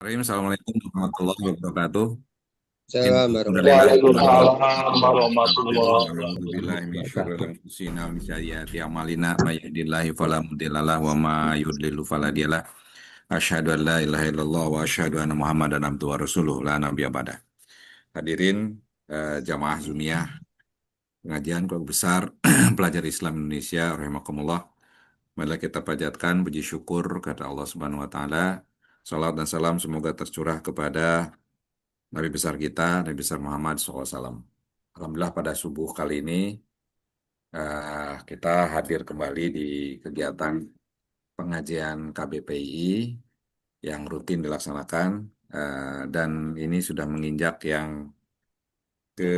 Bismillahirrahmanirrahim. Assalamualaikum warahmatullahi wabarakatuh. Salam Innalhamdulillah warahmatullahi nahmaduhu wabarakatuh. Waalaikumsalam wa nasta'inuhu warahmatullahi wa na'udzu billahi min syururi Wabarakatuh. anfusina wa min sayyiati a'malina may yahdihillahu fala mudhillalah wa ma yudlil fala hadiyalah. Asyhadu an la ilaha illallah wa asyhadu anna Muhammadan abduhu wa rasuluh la nabiyya ba'da. Hadirin jamaah Zumiyah pengajian keluarga besar pelajar Islam Indonesia rahimakumullah. Marilah kita panjatkan puji syukur kepada Allah Subhanahu wa taala. Salat dan salam semoga tercurah kepada Nabi besar kita, Nabi besar Muhammad SAW. Alhamdulillah pada subuh kali ini kita hadir kembali di kegiatan pengajian KBPI yang rutin dilaksanakan dan ini sudah menginjak yang ke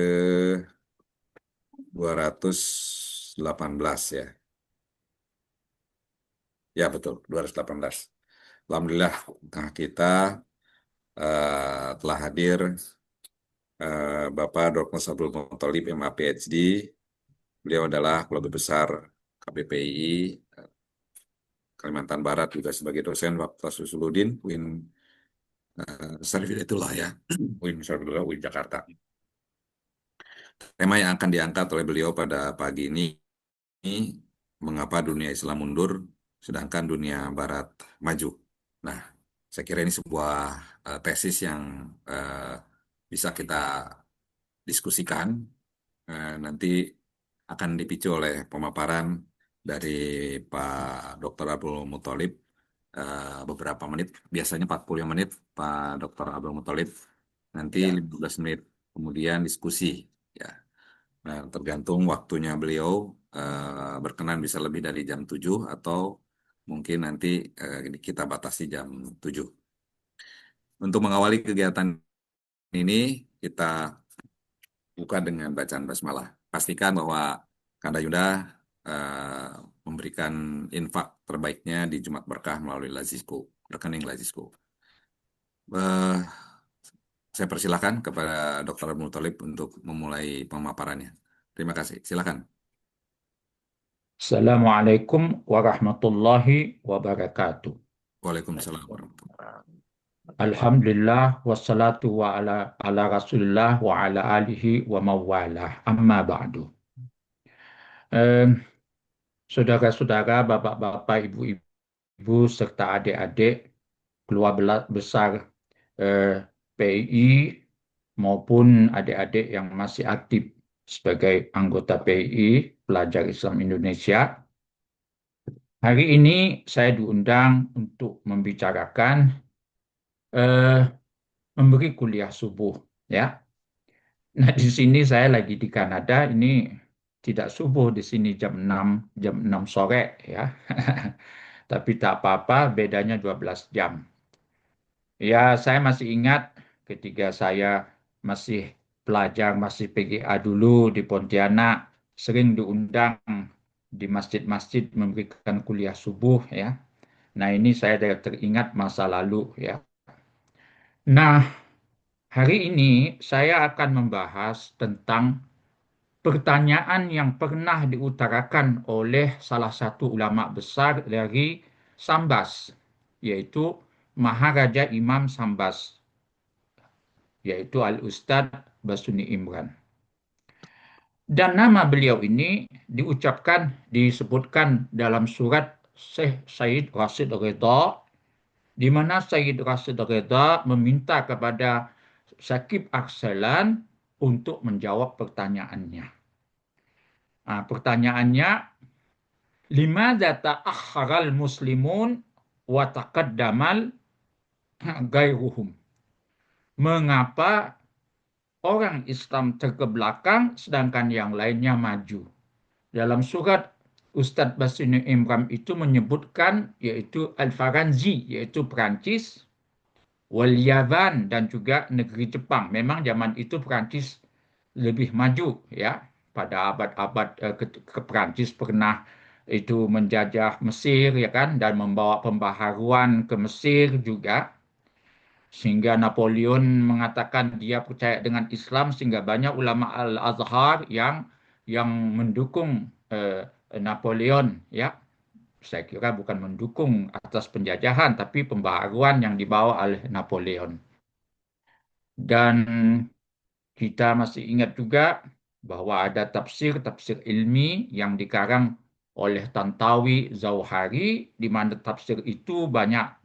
218 ya. Ya betul, 218. Alhamdulillah kita telah hadir Bapak Dr. Abdul Muthalib MA PhD. Beliau adalah keluarga besar KBPI Kalimantan Barat, juga sebagai dosen Fakultas Usuluddin UIN Syarifuddaullah ya, UIN Syarifuddaullah UIN Jakarta. Tema yang akan diangkat oleh beliau pada pagi ini mengapa dunia Islam mundur sedangkan dunia Barat maju. Nah, saya kira ini sebuah tesis yang bisa kita diskusikan. Nanti akan dipicu oleh pemaparan dari Pak Dr. Abdul Muthalib beberapa menit, biasanya 40 menit Pak Dr. Abdul Muthalib, nanti 15 menit, kemudian diskusi ya. Nah, tergantung waktunya beliau berkenan bisa lebih dari jam 7 atau mungkin nanti kita batasi jam 7. Untuk mengawali kegiatan ini kita buka dengan bacaan basmalah. Pastikan bahwa Kanda Yunda memberikan infak terbaiknya di Jumat Berkah melalui Lazisku, rekening Lazisku. Saya persilakan kepada Dr. Abdul Muthalib untuk memulai pemaparannya. Terima kasih. Silakan. Assalamualaikum warahmatullahi wabarakatuh. Waalaikumsalam warahmatullahi wabarakatuh. Alhamdulillah wassalatu wa ala rasulillah wa ala alihi wa mawalah. Amma ba'du. Saudara-saudara, bapak-bapak, ibu-ibu, serta adik-adik, keluarga besar PII maupun adik-adik yang masih aktif sebagai anggota PII, Pelajar Islam Indonesia. Hari ini saya diundang untuk membicarakan memberi kuliah subuh, ya. Nah, di sini saya lagi di Kanada, ini tidak subuh di sini jam 6 sore ya. Tapi tak apa-apa, bedanya 12 jam. Ya, saya masih ingat ketika saya masih pelajar, masih PGA dulu di Pontianak, sering diundang di masjid-masjid memberikan kuliah subuh ya. Nah, ini saya teringat masa lalu ya. Nah, hari ini saya akan membahas tentang pertanyaan yang pernah diutarakan oleh salah satu ulama besar dari Sambas, yaitu Maharaja Imam Sambas, yaitu Al-Ustadz Basuni Imran. Dan nama beliau ini disebutkan dalam surat Syekh Said Rashid Ridha, di mana Said Rashid Ridha meminta kepada Syakib Arsalan untuk menjawab pertanyaannya. Nah, pertanyaannya, limadza ta'akhkharal muslimun wa taqaddamal ghairuhum? Mengapa orang Islam terkebelakang sedangkan yang lainnya maju? Dalam surat Ustadz Basuni Imran itu menyebutkan yaitu Al-Faranzi, yaitu Perancis, wal Yaman dan juga negeri Jepang. Memang zaman itu Perancis lebih maju ya. Pada abad-abad ke Perancis pernah itu menjajah Mesir ya kan, dan membawa pembaharuan ke Mesir juga, sehingga Napoleon mengatakan dia percaya dengan Islam, sehingga banyak ulama Al-Azhar yang mendukung Napoleon ya. saya kira bukan mendukung atas penjajahan, tapi pembaharuan yang dibawa oleh Napoleon. Dan kita masih ingat juga bahwa ada tafsir-tafsir ilmi yang dikarang oleh Tantawi Zauhari, di mana tafsir itu banyak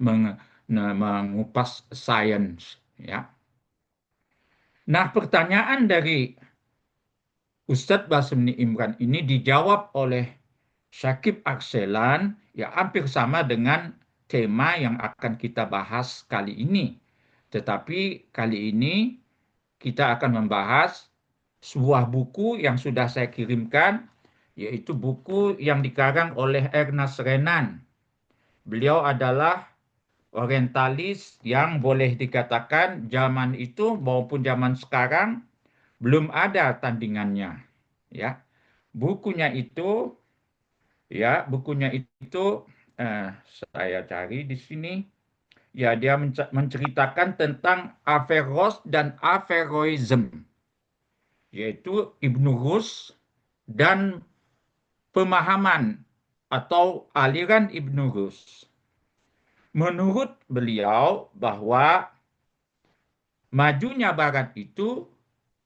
mengupas sains. Ya. Nah, pertanyaan dari Ustadz Basmini Imran ini dijawab oleh Syakib Akselan, ya hampir sama dengan tema yang akan kita bahas kali ini. Tetapi kali ini kita akan membahas sebuah buku yang sudah saya kirimkan, yaitu buku yang dikarang oleh Ernest Renan. Beliau adalah orientalis yang boleh dikatakan zaman itu maupun zaman sekarang belum ada tandingannya. Ya, bukunya itu, bukunya itu eh, saya cari di sini. Ya, dia menceritakan tentang Averroes dan Averroism, yaitu Ibnu Rus dan pemahaman atau aliran Ibnu Rus. Menurut beliau bahwa majunya Barat itu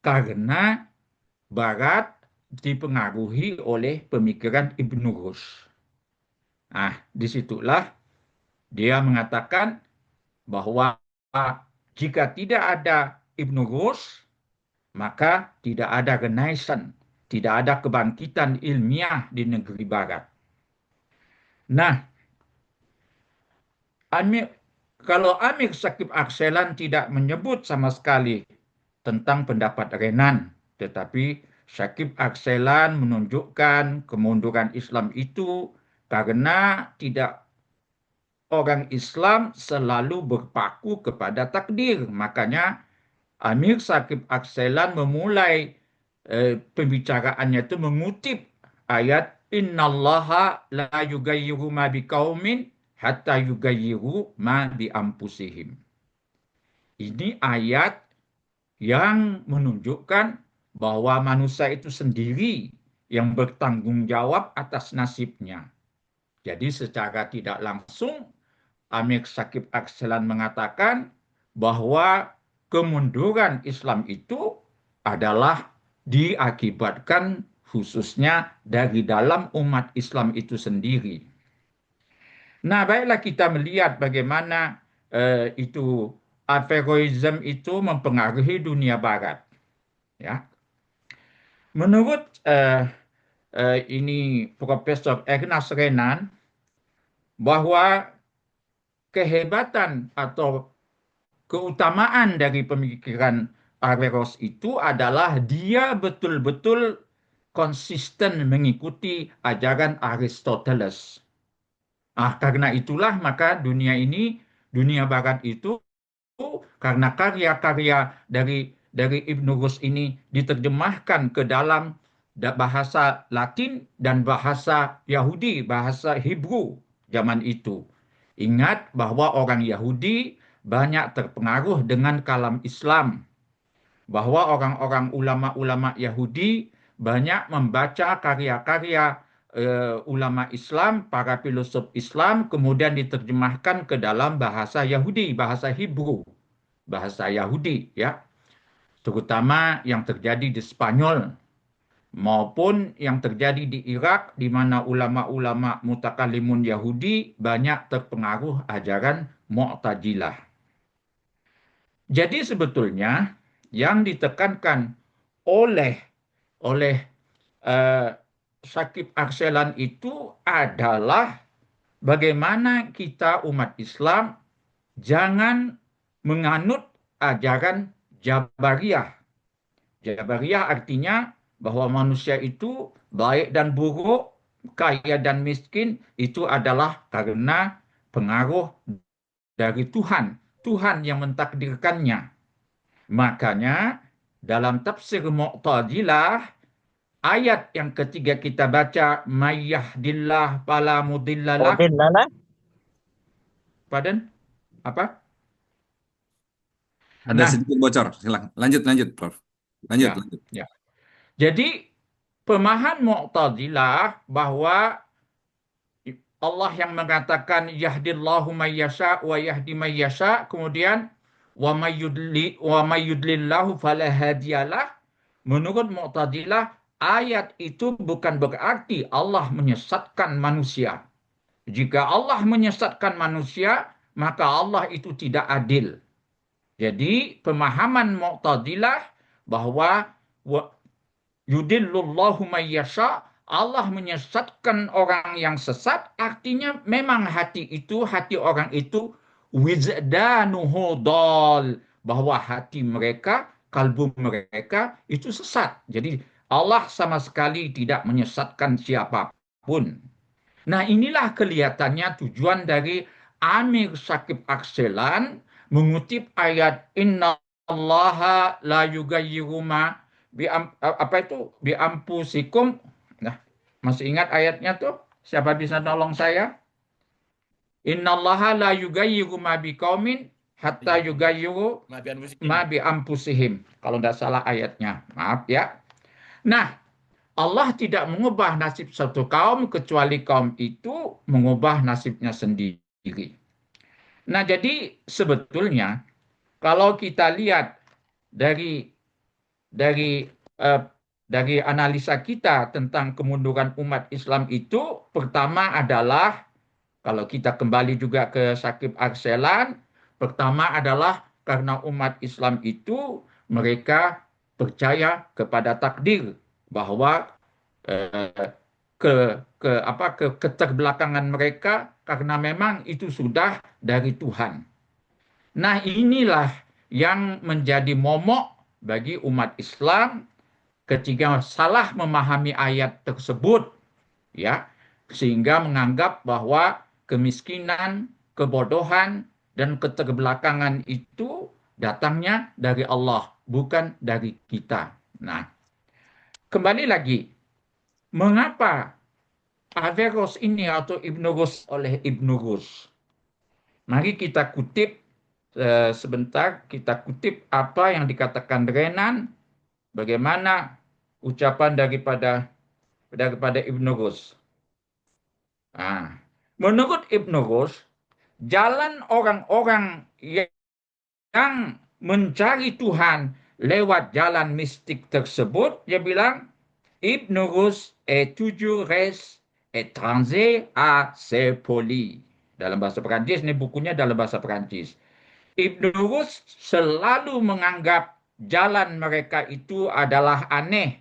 karena Barat dipengaruhi oleh pemikiran Ibnu Rus. Nah, disitulah dia mengatakan bahwa jika tidak ada Ibnu Rus, maka tidak ada Renaissance, tidak ada kebangkitan ilmiah di negeri Barat. Nah, Amir, kalau Amir Shakib Akselan tidak menyebut sama sekali tentang pendapat Renan, tetapi Shakib Akselan menunjukkan kemunduran Islam itu karena tidak orang Islam selalu berpaku kepada takdir. Makanya Amir Shakib Akselan memulai pembicaraannya itu mengutip ayat Innallaha la yugayyiru ma biqaumin hatta yugayyiru ma bi anfusihim. Ini ayat yang menunjukkan bahwa manusia itu sendiri yang bertanggung jawab atas nasibnya. Jadi secara tidak langsung Amir Shakib Akselan mengatakan bahwa kemunduran Islam itu adalah diakibatkan khususnya dari dalam umat Islam itu sendiri. Nah, baiklah kita melihat bagaimana itu Averroism itu mempengaruhi dunia Barat. Ya, menurut ini Profesor Ernest Renan bahwa kehebatan atau keutamaan dari pemikiran Averroes itu adalah dia betul-betul konsisten mengikuti ajaran Aristoteles. Karena itulah maka dunia Barat itu karena karya-karya dari Ibn Rus ini diterjemahkan ke dalam bahasa Latin dan bahasa Yahudi, bahasa Hebrew zaman itu. Ingat bahwa orang Yahudi banyak terpengaruh dengan kalam Islam, bahwa orang-orang ulama-ulama Yahudi banyak membaca karya-karya ulama Islam, para filosof Islam, kemudian diterjemahkan ke dalam bahasa Yahudi, bahasa Hebrew, bahasa Yahudi, ya, terutama yang terjadi di Spanyol maupun yang terjadi di Irak, di mana ulama-ulama mutakalimun Yahudi banyak terpengaruh ajaran Mu'tazilah. Jadi sebetulnya yang ditekankan oleh oleh uh, Shakib Arselan itu adalah bagaimana kita umat Islam jangan menganut ajaran Jabariyah. Jabariyah artinya bahwa manusia itu baik dan buruk, kaya dan miskin itu adalah karena pengaruh dari Tuhan. Tuhan yang mentakdirkannya. Makanya dalam tafsir Mu'tazilah ayat yang ketiga kita baca mayyahdillah fala mudhillalah. Mudhillalah. Pardon? Apa? Ada Nah, sedikit bocor. Silakan. Lanjut, lanjut, Prof. Lanjut, ya, lanjut. ya. Jadi pemahaman Mu'tazilah bahwa Allah yang mengatakan yahdillahu may yasha wa yahdi may yasha, kemudian wa may yudlillahu fala hadiyalah. Menurut Mu'tazilah, ayat itu bukan berarti Allah menyesatkan manusia. Jika Allah menyesatkan manusia, maka Allah itu tidak adil. Jadi pemahaman Mu'tazilah bahwa yudillullahu may yasha, Allah menyesatkan orang yang sesat, artinya memang hati orang itu wizdanuhu dal, bahwa hati mereka, kalbu mereka itu sesat. Jadi Allah sama sekali tidak menyesatkan siapapun. Nah, inilah kelihatannya tujuan dari Amir Shakib Akselan mengutip ayat Inna Allaha la yugayyiru ma apa itu biampusikum. Nah, masih ingat ayatnya tuh? Siapa bisa nolong saya? Inna Allaha la yugayyiru ma biqaumin hatta Iya. yugayyiru Maafkan musik ma ini. biampusihim. Kalau tidak salah ayatnya. Maaf ya. Nah, Allah tidak mengubah nasib satu kaum kecuali kaum itu mengubah nasibnya sendiri. Nah, jadi sebetulnya kalau kita lihat dari dari eh, dari analisa kita tentang kemunduran umat Islam itu, pertama adalah kalau kita kembali juga ke Syakib Arselan, pertama adalah karena umat Islam itu mereka percaya kepada takdir, bahwa eh, keterbelakangan mereka karena memang itu sudah dari Tuhan. Nah, inilah yang menjadi momok bagi umat Islam ketika salah memahami ayat tersebut, ya, sehingga menganggap bahwa kemiskinan, kebodohan, dan keterbelakangan itu datangnya dari Allah, bukan dari kita. Nah, kembali lagi, mengapa Averroes ini atau Ibnu Rus oleh Ibnu Rus? Mari kita kutip sebentar, kita kutip apa yang dikatakan Renan, bagaimana ucapan daripada Ibnu Rus. Nah, menurut Ibnu Rus, jalan orang-orang yang mencari Tuhan lewat jalan mistik tersebut, dia bilang, Ibnu Rus est toujours res étranger à ses polis. Dalam bahasa Perancis, ini bukunya dalam bahasa Perancis. Ibnu Rus selalu menganggap jalan mereka itu adalah aneh.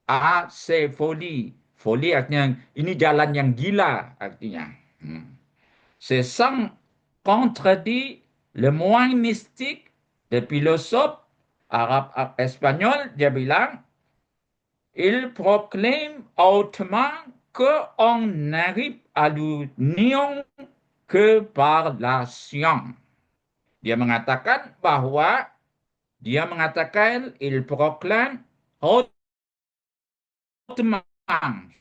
A, se folie. Folie artinya ini jalan yang gila artinya. C'est sans contredit le moins mystique de philosophe arabe espagnol, dia bilang, il proclame hautement qu'on n'arrive à l'union que par la science. Dia mengatakan bahwa il proclame hautement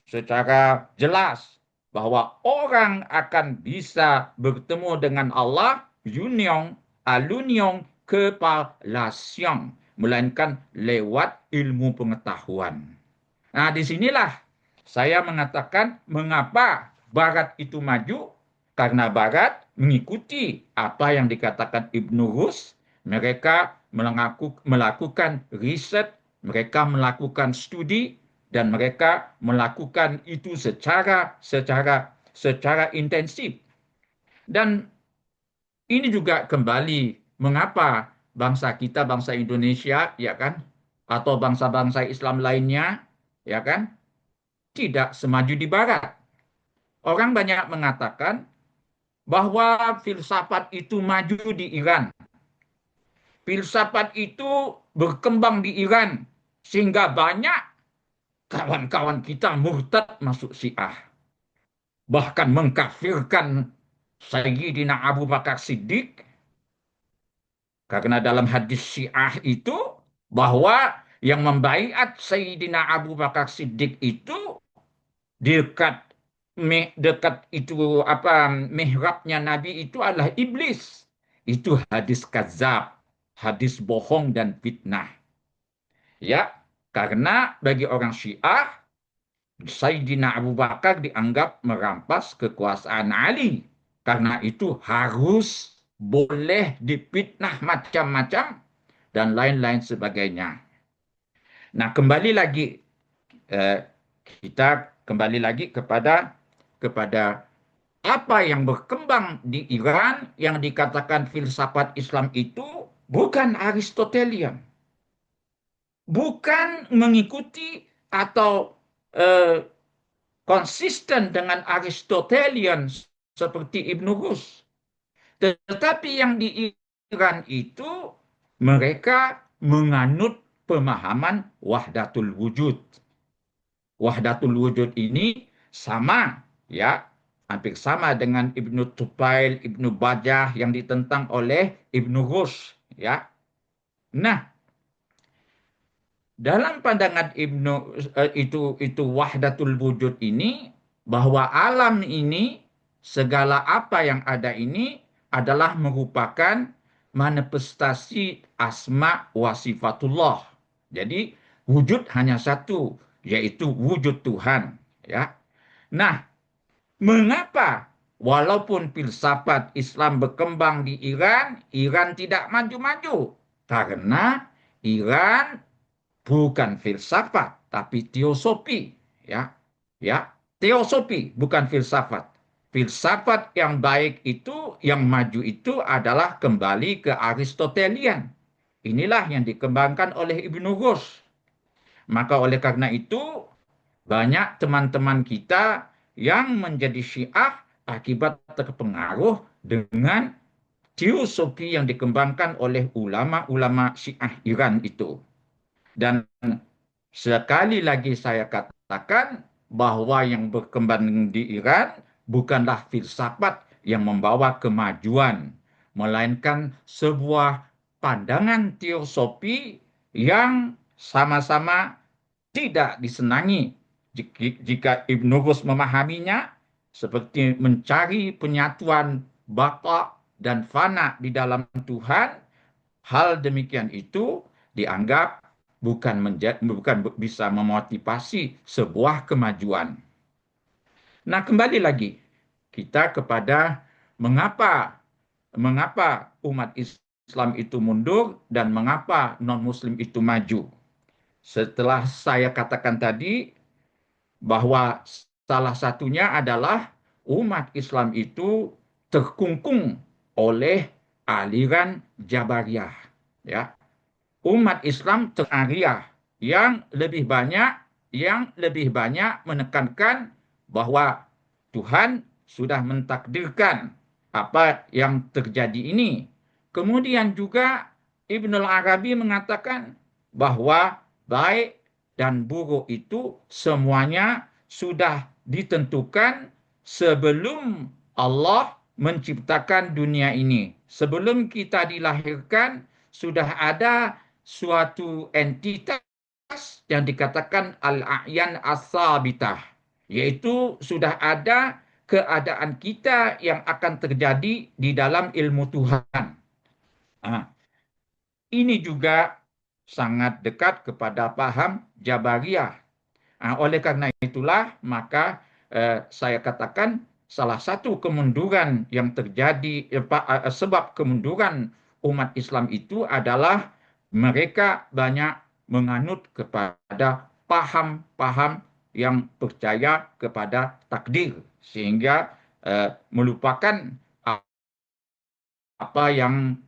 secara jelas bahwa orang akan bisa bertemu dengan Allah union à l'union que par la science, melainkan lewat ilmu pengetahuan. Nah, disinilah saya mengatakan mengapa Barat itu maju, karena Barat mengikuti apa yang dikatakan Ibnu Rus. Mereka melakukan riset, mereka melakukan studi, dan mereka melakukan itu secara intensif. Dan ini juga kembali mengapa bangsa kita, bangsa Indonesia, ya kan, atau bangsa-bangsa Islam lainnya, ya kan, tidak semaju di Barat. Orang banyak mengatakan bahwa filsafat itu maju di Iran. Filsafat itu berkembang di Iran sehingga banyak kawan-kawan kita murtad masuk Syiah. Bahkan mengkafirkan Sayyidina Abu Bakar Siddiq. Karena dalam hadis Syiah itu bahwa yang membaiat Sayyidina Abu Bakar Siddiq itu dekat itu mihrabnya Nabi itu adalah iblis. Itu hadis kadzab, hadis bohong dan fitnah. Ya, karena bagi orang Syiah Sayyidina Abu Bakar dianggap merampas kekuasaan Ali. Karena itu harus boleh dipitnah macam-macam dan lain-lain sebagainya. Nah, eh, kita kembali lagi kepada apa yang berkembang di Iran yang dikatakan filsafat Islam itu bukan Aristotelian, bukan mengikuti atau eh, konsisten dengan Aristotelian seperti Ibn Rus. Tetapi yang di Iran itu mereka menganut pemahaman wahdatul wujud. Wahdatul wujud ini sama, ya, hampir sama dengan Ibnu Tufail, Ibnu Bajah yang ditentang oleh Ibnu Rus, ya. Nah, dalam pandangan Ibnu itu wahdatul wujud ini bahwa alam ini segala apa yang ada ini adalah merupakan manifestasi asma wa sifatullah. Jadi wujud hanya satu, yaitu wujud Tuhan, ya. Nah, mengapa walaupun filsafat Islam berkembang di Iran, Iran tidak maju-maju? Karena Iran bukan filsafat, tapi teosofi, ya. Ya, teosofi bukan filsafat. Filsafat yang baik itu, yang maju itu adalah kembali ke Aristotelian. Inilah yang dikembangkan oleh Ibnu Rus. Maka oleh karena itu, banyak teman-teman kita yang menjadi Syiah akibat terpengaruh dengan teosofi yang dikembangkan oleh ulama-ulama Syiah Iran itu. Dan sekali lagi saya katakan bahwa yang berkembang di Iran bukanlah filsafat yang membawa kemajuan, melainkan sebuah pandangan teosofi yang sama-sama tidak disenangi. Jika Ibn Rus memahaminya seperti mencari penyatuan baka dan fana di dalam Tuhan, hal demikian itu dianggap bukan bisa memotivasi sebuah kemajuan. Nah, kembali lagi kita kepada mengapa mengapa umat Islam itu mundur dan mengapa non-Muslim itu maju. Setelah saya katakan tadi bahwa salah satunya adalah umat Islam itu terkungkung oleh aliran Jabariyah, ya. Umat Islam terariah yang lebih banyak menekankan bahwa Tuhan sudah mentakdirkan apa yang terjadi ini. Kemudian juga Ibnul Arabi mengatakan bahwa baik dan buruk itu semuanya sudah ditentukan sebelum Allah menciptakan dunia ini. Sebelum kita dilahirkan, sudah ada suatu entitas yang dikatakan al-a'yan as-sabitah, yaitu sudah ada keadaan kita yang akan terjadi di dalam ilmu Tuhan. Nah, ini juga sangat dekat kepada paham Jabariyah. Nah, oleh karena itulah maka saya katakan salah satu kemunduran yang terjadi sebab kemunduran umat Islam itu adalah mereka banyak menganut kepada paham-paham yang percaya kepada takdir sehingga melupakan apa yang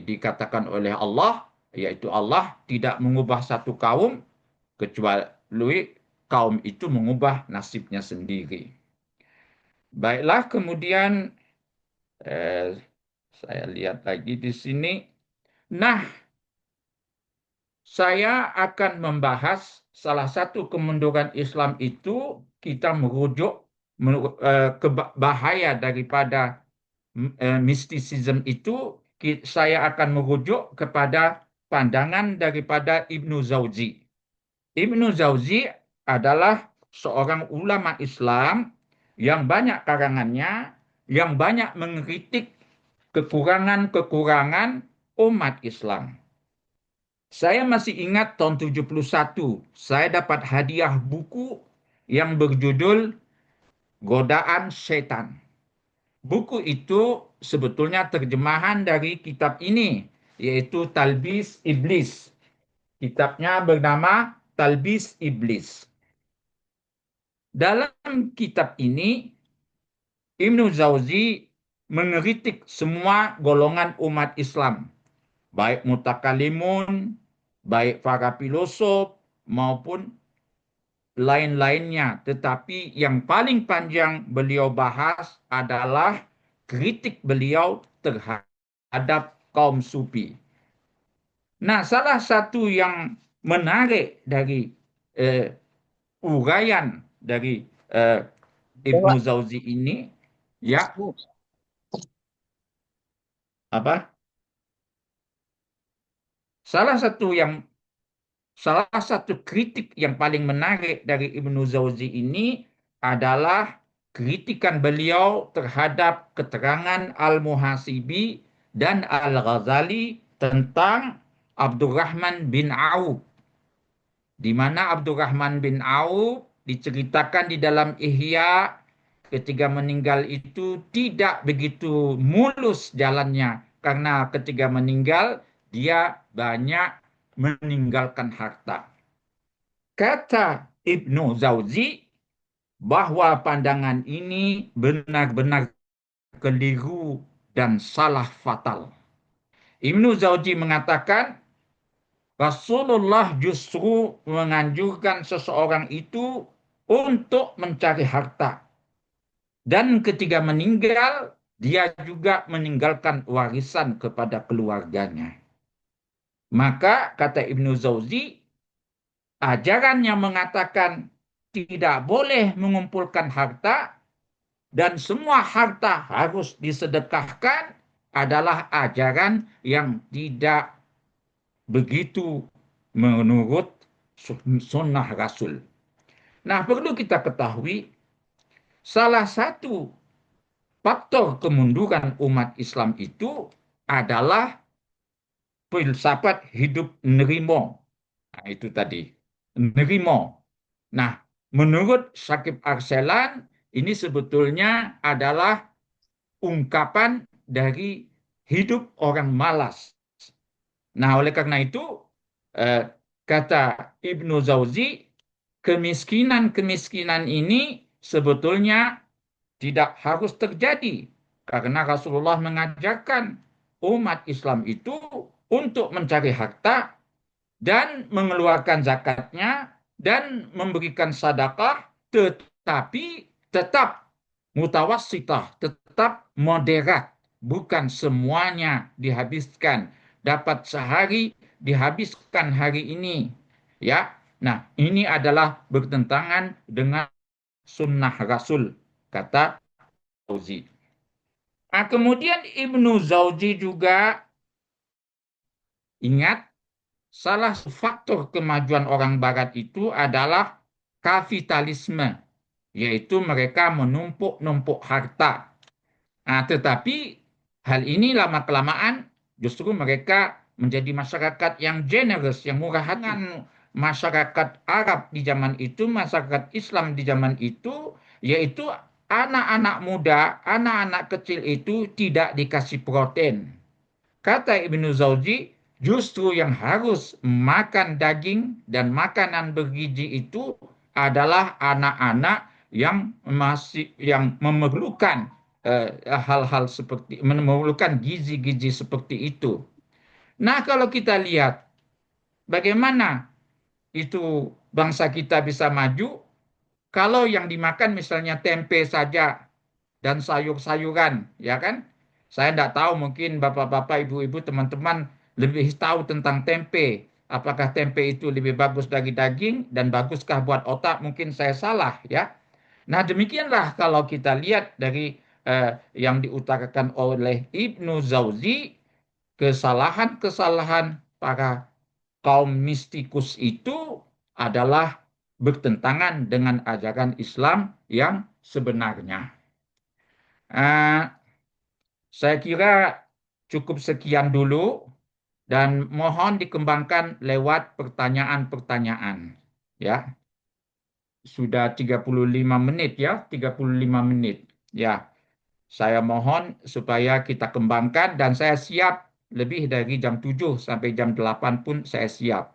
dikatakan oleh Allah, yaitu Allah tidak mengubah satu kaum kecuali kaum itu mengubah nasibnya sendiri. Baiklah, kemudian eh, saya lihat lagi di sini. Nah, saya akan membahas salah satu kemunduran Islam itu kita merujuk ke bahaya daripada mistisisme itu. Saya akan merujuk kepada pandangan daripada Ibnu Jauzi. Ibnu Jauzi adalah seorang ulama Islam yang banyak karangannya, yang banyak mengkritik kekurangan-kekurangan umat Islam. Saya masih ingat tahun 71, saya dapat hadiah buku yang berjudul Godaan Setan. Buku itu sebetulnya terjemahan dari kitab ini, yaitu Talbis Iblis. Kitabnya bernama Talbis Iblis. Dalam kitab ini, Ibnu Jauzi mengkritik semua golongan umat Islam, baik mutakalimun, baik para filosof, maupun lain-lainnya. Tetapi yang paling panjang beliau bahas adalah kritik beliau terhadap kaum sufi. Nah, salah satu yang menarik dari eh, uraian dari Ibnu Jauzi ini, ya, apa? Salah satu yang Salah satu kritik yang paling menarik dari Ibnu Jauzi ini adalah kritikan beliau terhadap keterangan Al-Muhasibi dan Al-Ghazali tentang Abdurrahman bin Auf, di mana Abdurrahman bin Auf diceritakan di dalam Ihya ketika meninggal itu tidak begitu mulus jalannya, karena ketika meninggal dia banyak meninggalkan harta. Kata Ibnu Jauzi bahwa pandangan ini benar-benar keliru dan salah fatal. Ibnu Jauzi mengatakan Rasulullah justru menganjurkan seseorang itu untuk mencari harta. Dan ketika meninggal, dia juga meninggalkan warisan kepada keluarganya. Maka kata Ibnu Jauzi, ajaran yang mengatakan tidak boleh mengumpulkan harta dan semua harta harus disedekahkan adalah ajaran yang tidak begitu menurut sunnah Rasul. Nah, perlu kita ketahui salah satu faktor kemunduran umat Islam itu adalah filsafat hidup nerimo. Nah, itu tadi. Nerimo. Nah, menurut Syakib Arselan, ini sebetulnya adalah ungkapan dari hidup orang malas. Nah, oleh karena itu, eh, kata Ibnu Jauzi, kemiskinan-kemiskinan ini sebetulnya tidak harus terjadi karena Rasulullah mengajarkan umat Islam itu untuk mencari harta dan mengeluarkan zakatnya dan memberikan sedekah, tetapi tetap mutawassitah, tetap moderat, bukan semuanya dihabiskan. Dapat sehari dihabiskan hari ini, ya. Nah, ini adalah bertentangan dengan sunnah Rasul, kata Jauzi. Nah, kemudian Ibnu Jauzi juga ingat salah satu faktor kemajuan orang Barat itu adalah kapitalisme, yaitu mereka menumpuk-numpuk harta. Nah, tetapi hal ini lama-kelamaan justru mereka menjadi masyarakat yang generous, yang murah hati. Masyarakat Arab di zaman itu, masyarakat Islam di zaman itu, yaitu anak-anak muda, anak-anak kecil itu tidak dikasih protein. Kata Ibnu Jauzi, justru yang harus makan daging dan makanan bergizi itu adalah anak-anak yang memerlukan hal-hal seperti memerlukan gizi-gizi seperti itu. Nah, kalau kita lihat bagaimana itu bangsa kita bisa maju kalau yang dimakan misalnya tempe saja dan sayur-sayuran, ya kan? Saya tidak tahu, mungkin bapak-bapak, ibu-ibu, teman-teman lebih tahu tentang tempe. Apakah tempe itu lebih bagus dari daging dan baguskah buat otak? Mungkin saya salah, ya. Nah, demikianlah kalau kita lihat dari yang diutarakan oleh Ibnu Jauzi, kesalahan-kesalahan para kaum mistikus itu adalah bertentangan dengan ajaran Islam yang sebenarnya. Uh, saya kira cukup sekian dulu dan mohon dikembangkan lewat pertanyaan-pertanyaan. Ya, sudah 35 menit ya, 35 menit. Ya, saya mohon supaya kita kembangkan dan saya siap lebih dari jam 7 sampai jam 8 pun saya siap.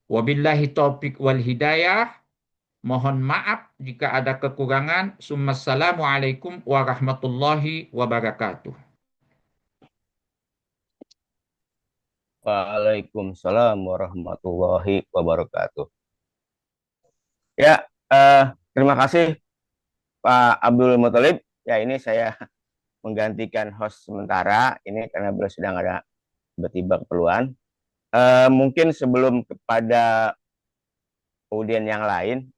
Wabillahi taufik wal hidayah. Mohon maaf jika ada kekurangan. Assalamualaikum warahmatullahi wabarakatuh. Waalaikumsalam warahmatullahi wabarakatuh. Ya, terima kasih Pak Abdul Muthalib. Ya, ini saya menggantikan host sementara ini karena beliau sedang ada tiba-tiba keperluan. Mungkin sebelum kepada audien yang lain,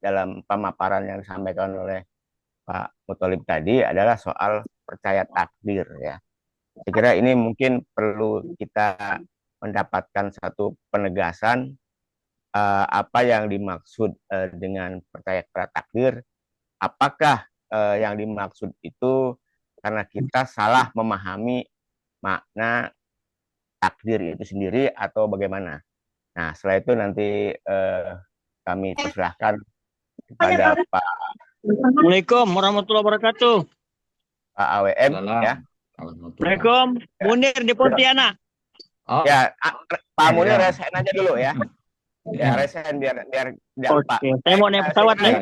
dalam pemaparan yang disampaikan oleh Pak Muthalib tadi adalah soal percaya takdir ya. Saya kira ini mungkin perlu kita mendapatkan satu penegasan apa yang dimaksud dengan percaya kepada takdir. Apakah yang dimaksud itu karena kita salah memahami makna takdir itu sendiri atau bagaimana? Nah, setelah itu nanti kami persilahkan kepada Pak Assalamualaikum warahmatullahi wabarakatuh. AWM ya. Assalamualaikum, Munir di Pontianak. Oh, Ya, Pak Munir ya. resign aja dulu ya. Ya, resign biar Pak. Oke, saya mau naik pesawat nih.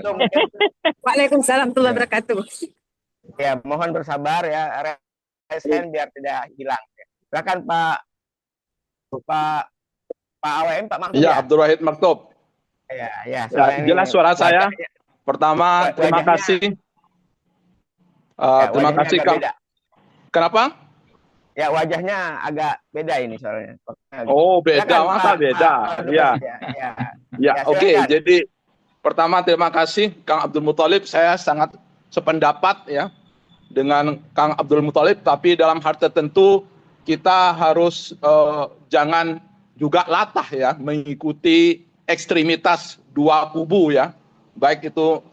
Waalaikumsalam warahmatullahi wabarakatuh. Ya, mohon bersabar ya, resign biar tidak hilang. Silakan Pak AWM, Pak Maktub. Ya, Abdul Wahid Maktub. Ya, Ya, jelas suara saya. Pertama, terima kasih. Terima kasih, Kang. Kenapa? Ya, wajahnya agak beda ini soalnya. Oh, beda, masa beda. Ya, ya, oke. Jadi, pertama terima kasih Kang Abdul Muthalib. Saya sangat sependapat ya dengan Kang Abdul Muthalib. Tapi dalam hal tertentu kita harus jangan juga latah ya mengikuti ekstremitas dua kubu ya, baik itu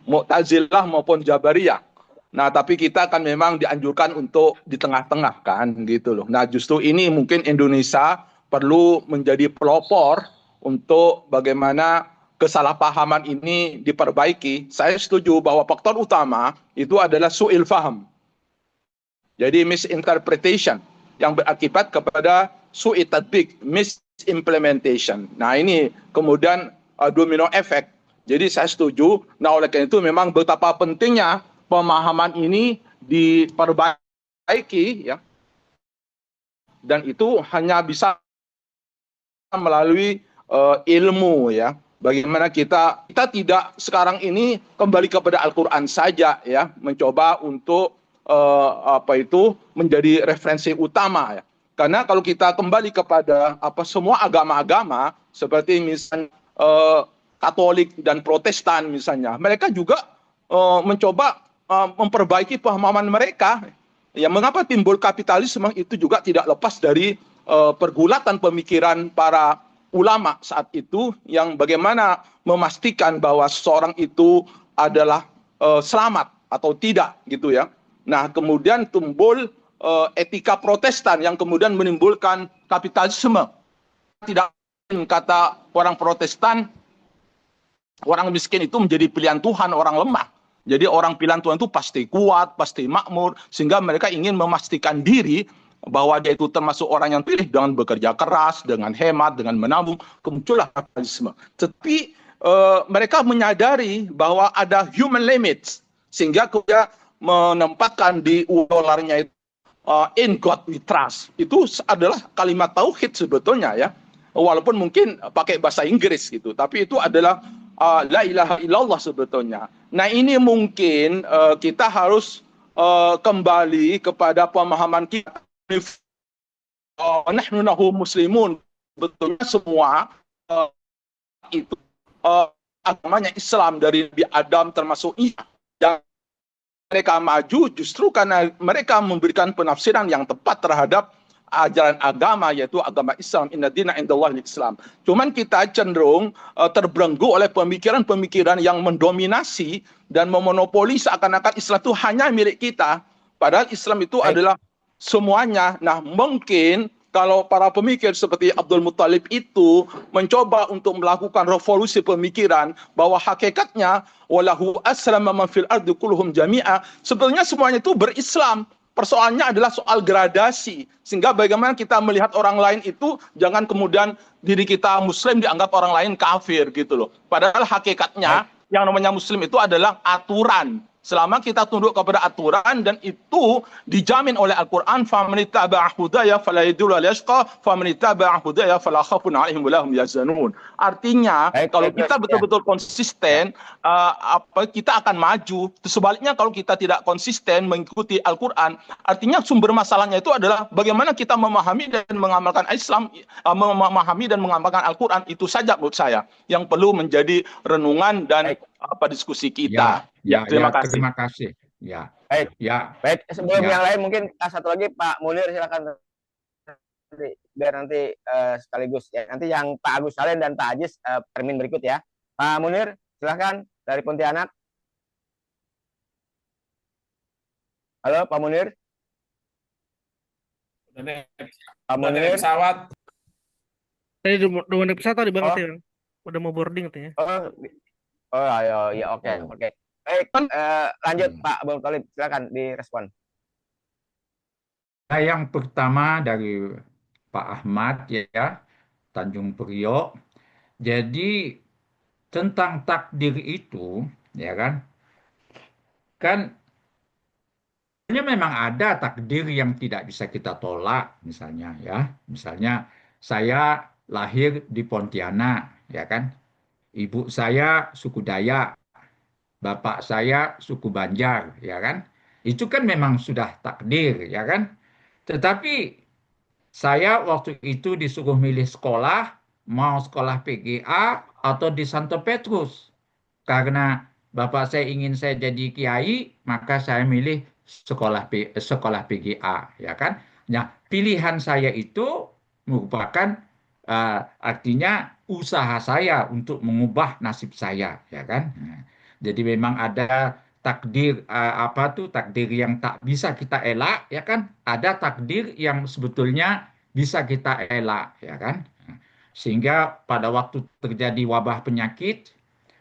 Mu'tazilah maupun Jabariyah. Nah, tapi kita kan memang dianjurkan untuk di tengah-tengah kan gitu loh. Nah, justru ini mungkin Indonesia perlu menjadi pelopor untuk bagaimana kesalahpahaman ini diperbaiki. Saya setuju bahwa faktor utama itu adalah su'il faham. Jadi misinterpretation yang berakibat kepada su'i tatbik, misimplementation. Nah, ini kemudian domino effect. Jadi saya setuju. Nah, oleh karena itu memang betapa pentingnya pemahaman ini diperbaiki ya, dan itu hanya bisa melalui ilmu ya. Bagaimana kita tidak sekarang ini kembali kepada Al-Quran saja ya, mencoba untuk menjadi referensi utama ya. Karena kalau kita kembali kepada semua agama-agama seperti misalnya Katolik dan Protestan misalnya, mereka juga mencoba memperbaiki pemahaman mereka. Ya, mengapa timbul kapitalisme itu juga tidak lepas dari pergulatan pemikiran para ulama saat itu yang bagaimana memastikan bahwa seseorang itu adalah selamat atau tidak gitu ya. Nah, kemudian timbul etika Protestan yang kemudian menimbulkan kapitalisme. Tidak kata orang Protestan, orang miskin itu menjadi pilihan Tuhan orang lemah. Jadi orang pilihan Tuhan itu pasti kuat, pasti makmur, sehingga mereka ingin memastikan diri bahwa dia itu termasuk orang yang pilih dengan bekerja keras, dengan hemat, dengan menabung, kemunculan kapitalisme. Tetapi mereka menyadari bahwa ada human limits, sehingga kemudian menempatkan di dolarnya itu in God we trust. Itu adalah kalimat tauhid sebetulnya ya, walaupun mungkin pakai bahasa Inggris gitu, tapi itu adalah la ilaha illallah sebetulnya. Nah, ini mungkin kita harus kembali kepada pemahaman kita. Nahnu nahu muslimun, betulnya semua itu agamanya Islam dari Nabi Adam termasuk yang mereka maju justru karena mereka memberikan penafsiran yang tepat terhadap ajaran agama, yaitu agama Islam. Inna dina indallahil Islam. Cuman kita cenderung terbelenggu oleh pemikiran-pemikiran yang mendominasi dan memonopoli seakan-akan Islam itu hanya milik kita. Padahal Islam itu adalah semuanya. Nah, mungkin kalau para pemikir seperti Abdul Muttalib itu mencoba untuk melakukan revolusi pemikiran bahwa hakikatnya walahu aslama man fil ardi kulluhum jami'a, sebetulnya semuanya itu berislam. Persoalannya adalah soal gradasi. Sehingga bagaimana kita melihat orang lain itu, jangan kemudian diri kita muslim dianggap orang lain kafir gitu loh. Padahal hakikatnya yang namanya muslim itu adalah aturan. Selama kita tunduk kepada aturan dan itu dijamin oleh Al-Quran, فَمَنِ اتَّبَعَ هُدَايَ فَلَا يَضِلُّ وَلَا يَشْقَى فَمَنِ اتَّبَعَ هُدَايَ فَلَا خَوْفٌ عَلَيْهِمْ وَلَا هُمْ يَحْزَنُونَ. Artinya, kalau kita betul-betul konsisten, kita akan maju. Sebaliknya kalau kita tidak konsisten mengikuti Al-Quran, artinya sumber masalahnya itu adalah bagaimana kita memahami dan mengamalkan Islam, memahami dan mengamalkan Al-Quran. Itu saja menurut saya yang perlu menjadi renungan dan diskusi kita. Terima kasih. Terima kasih. Ya. Baik. Ya. Baik, sebelum Ya. yang lain mungkin satu lagi Pak Munir silakan biar nanti sekaligus ya. Nanti yang Pak Agus Salen dan Pak Ajis termin berikut ya. Pak Munir silakan dari Pontianak. Halo Pak Munir. Pak Munir. Pesawat. Tadi udah naik pesawat tadi Bang, katanya, Bang. Udah mau boarding katanya. Ayo, ya oke. Baik, lanjut Pak Abdul Muttalib, silakan direspon. Yang pertama dari Pak Ahmad ya, Tanjung Priok. Jadi tentang takdir itu, ya kan memang ada takdir yang tidak bisa kita tolak, misalnya ya. Misalnya saya lahir di Pontianak, ya kan. Ibu saya suku Dayak, bapak saya suku Banjar, ya kan. Itu kan memang sudah takdir, ya kan. Tetapi saya waktu itu disuruh milih sekolah, mau sekolah PGA atau di Santo Petrus. Karena bapak saya ingin saya jadi kiai, maka saya milih sekolah PGA, ya kan. Nah, pilihan saya itu merupakan artinya usaha saya untuk mengubah nasib saya, ya kan. Nah, jadi memang ada takdir takdir yang tak bisa kita elak, ya kan. Ada takdir yang sebetulnya bisa kita elak, ya kan. Sehingga pada waktu terjadi wabah penyakit,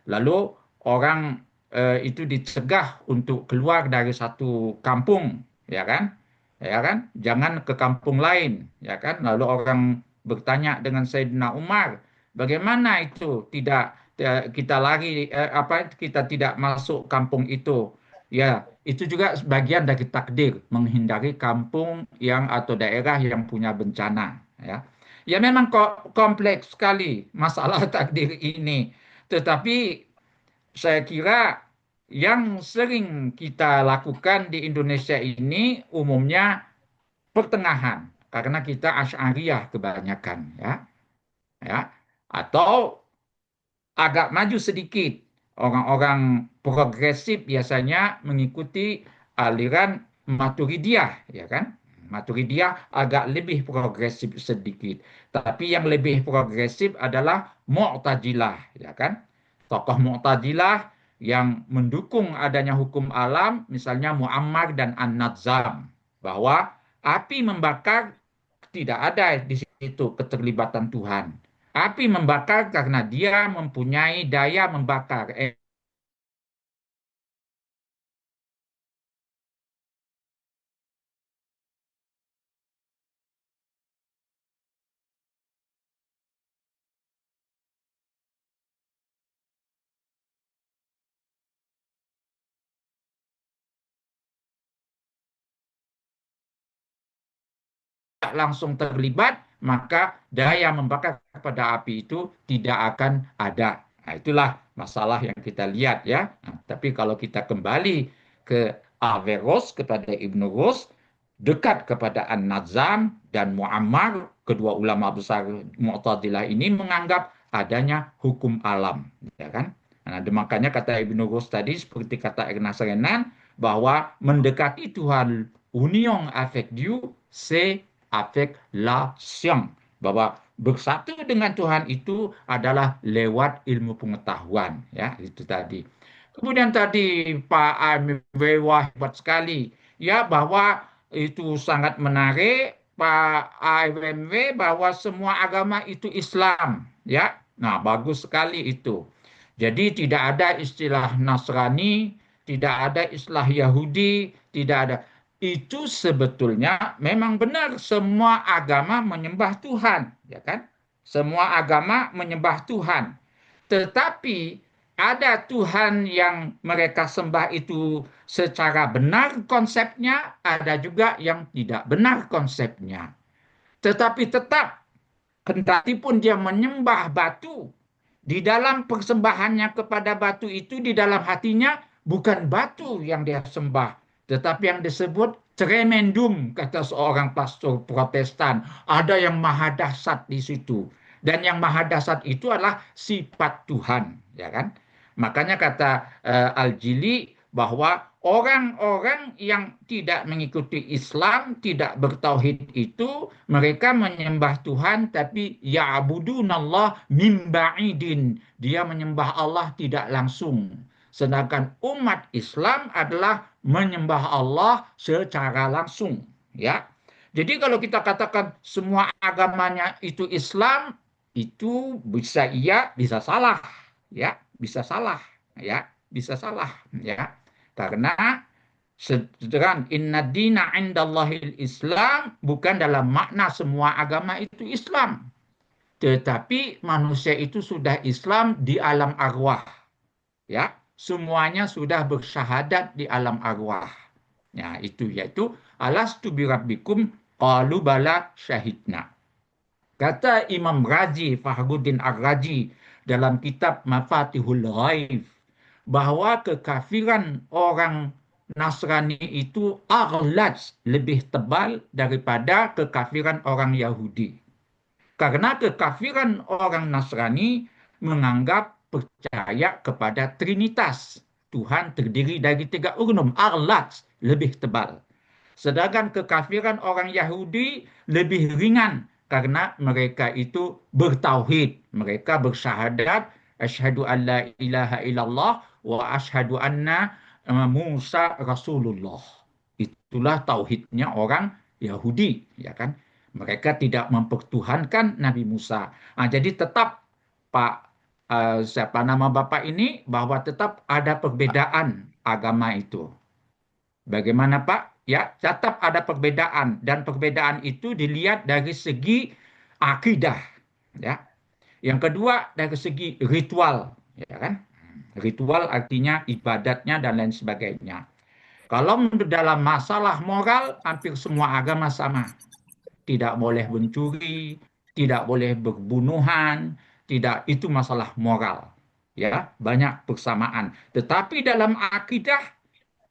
lalu orang itu dicegah untuk keluar dari satu kampung, ya kan, jangan ke kampung lain, ya kan. Lalu orang bertanya dengan Sayyidina Umar, bagaimana itu tidak kita lari kita tidak masuk kampung itu? Ya, itu juga bagian dari takdir, menghindari kampung atau daerah yang punya bencana, ya. Ya memang kompleks sekali masalah takdir ini, tetapi saya kira yang sering kita lakukan di Indonesia ini umumnya pertengahan, karena kita Asy'ariyah kebanyakan, ya, atau agak maju sedikit. Orang-orang progresif biasanya mengikuti aliran Maturidiyah, ya kan? Maturidiyah agak lebih progresif sedikit. Tapi yang lebih progresif adalah Mu'tazilah, ya kan? Tokoh Mu'tazilah yang mendukung adanya hukum alam, misalnya Muammar dan An-Nazzam, bahwa api membakar tidak ada di situ keterlibatan Tuhan. Api membakar karena dia mempunyai daya membakar. Langsung terlibat, maka daya membakar pada api itu tidak akan ada. Nah, itulah masalah yang kita lihat, ya. Nah, tapi kalau kita kembali ke Averroes, kepada Ibnu Rus, dekat kepada An-Nazzam dan Muammar, kedua ulama besar Mu'tazilah ini menganggap adanya hukum alam, ya kan? Nah, makanya kata Ibnu Rus tadi, seperti kata Ernest Renan, bahwa mendekati Tuhan, union avec Dieu, c'est avec la science, bahwa bersatu dengan Tuhan itu adalah lewat ilmu pengetahuan, ya, itu tadi. Kemudian tadi Pak Amir hebat sekali, ya, bahwa itu sangat menarik Pak AMW bahwa semua agama itu Islam, ya. Nah, bagus sekali itu. Jadi tidak ada istilah Nasrani, tidak ada istilah Yahudi, tidak ada. Itu sebetulnya memang benar semua agama menyembah Tuhan, ya kan? Semua agama menyembah Tuhan. Tetapi ada Tuhan yang mereka sembah itu secara benar konsepnya, ada juga yang tidak benar konsepnya. Tetapi tetap, kendati pun dia menyembah batu, di dalam persembahannya kepada batu itu, di dalam hatinya, bukan batu yang dia sembah, tetapi yang disebut tremendum, kata seorang pastor Protestan. Ada yang maha dahsyat di situ. Dan yang maha dahsyat itu adalah sifat Tuhan, ya kan? Makanya kata Al-Jili bahwa orang-orang yang tidak mengikuti Islam, tidak bertauhid itu, mereka menyembah Tuhan tapi ya'budunallah min ba'idin. Dia menyembah Allah tidak langsung. Sedangkan umat Islam adalah menyembah Allah secara langsung, ya. Jadi kalau kita katakan semua agamanya itu Islam, itu bisa iya, bisa salah, ya, bisa salah, ya, bisa salah, ya. Karena sedangkan inna dina indallahil Islam bukan dalam makna semua agama itu Islam. Tetapi manusia itu sudah Islam di alam arwah. Ya, semuanya sudah bersyahadat di alam arwah. Ya, itu yaitu alastu birabbikum qalu bala syahidna. Kata Imam Razi, Fahruddin Ar-Razi dalam kitab Mafatihul Ghaib bahwa kekafiran orang Nasrani itu aghlaz, lebih tebal daripada kekafiran orang Yahudi. Karena kekafiran orang Nasrani menganggap percaya kepada Trinitas. Tuhan terdiri dari 3 ugnum, aghlaz, lebih tebal. Sedangkan kekafiran orang Yahudi lebih ringan karena mereka itu bertauhid. Mereka bersyahadat, asyhadu an la ilaha illallah wa asyhadu anna Musa Rasulullah. Itulah tauhidnya orang Yahudi, ya kan? Mereka tidak mempertuhankan Nabi Musa. Nah, jadi tetap Pak siapa nama Bapak ini bahwa tetap ada perbedaan agama itu. Bagaimana Pak? Ya, tetap ada perbedaan dan perbedaan itu dilihat dari segi akidah, ya. Yang kedua dari segi ritual, ya kan? Ritual artinya ibadatnya dan lain sebagainya. Kalau dalam masalah moral, hampir semua agama sama. Tidak boleh mencuri, tidak boleh berbunuhan, tidak, itu masalah moral. Ya, banyak persamaan. Tetapi dalam akidah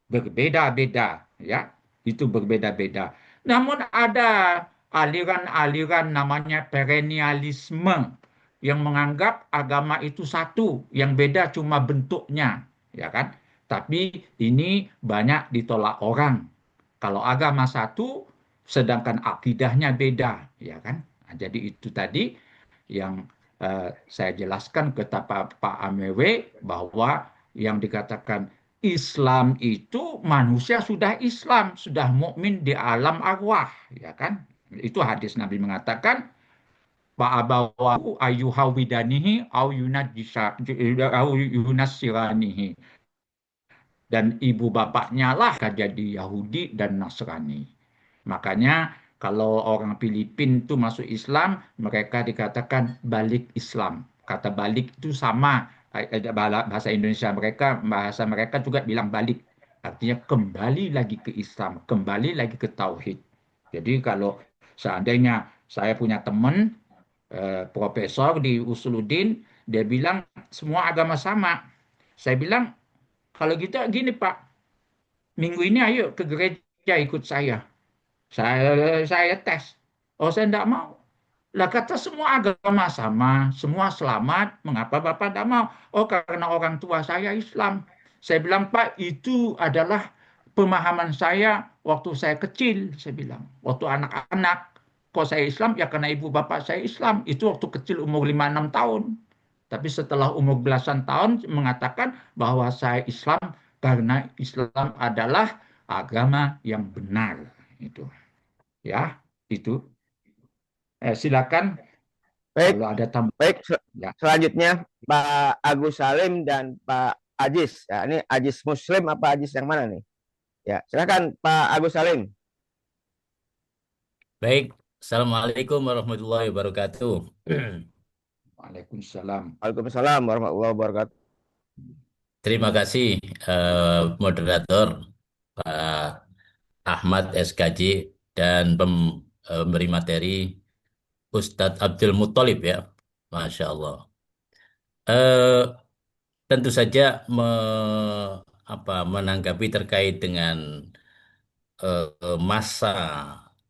berbeda-beda, ya. Itu berbeda-beda. Namun ada aliran-aliran namanya perennialisme yang menganggap agama itu satu, yang beda cuma bentuknya, ya kan? Tapi ini banyak ditolak orang. Kalau agama satu, sedangkan akidahnya beda, ya kan? Nah, jadi itu tadi yang saya jelaskan ke Pak Amewe bahwa yang dikatakan Islam itu manusia sudah Islam, sudah mukmin di alam arwah, ya kan? Itu hadis Nabi mengatakan fa'abawahu ayyuhawidanihi au yunassiranihi. Dan ibu bapaknya lah jadi Yahudi dan Nasrani. Makanya kalau orang Filipin itu masuk Islam, mereka dikatakan balik Islam. Kata balik itu sama bahasa Indonesia mereka, bahasa mereka juga bilang balik. Artinya kembali lagi ke Islam, kembali lagi ke Tauhid. Jadi kalau seandainya saya punya teman profesor di Usuluddin, dia bilang semua agama sama. Saya bilang kalau gitu gini Pak, minggu ini ayo ke gereja ikut saya. Saya tes. Oh saya tidak mau. Lah kata semua agama sama, semua selamat. Mengapa Bapak tidak mau? Oh karena orang tua saya Islam. Saya bilang Pak itu adalah pemahaman saya waktu saya kecil. Saya bilang waktu anak-anak. Kok saya Islam? Ya karena ibu bapak saya Islam. Itu waktu kecil umur 5-6 tahun. Tapi setelah umur belasan tahun mengatakan bahwa saya Islam karena Islam adalah agama yang benar. Itu. Ya, Itu. Silakan Baik, kalau ada tambahan. baik. Ya. Selanjutnya Pak Agus Salim dan Pak Ajis. Ya, ini Ajis Muslim apa Ajis yang mana nih? Ya, silakan Pak Agus Salim. Baik, Assalamualaikum warahmatullahi wabarakatuh. Waalaikumsalam. Waalaikumsalam warahmatullahi wabarakatuh. Terima kasih moderator Pak Ahmad SKJ dan pemberi materi Ustadz Abdul Muthalib ya, Masya Allah. Eh, Tentu saja menanggapi terkait dengan masa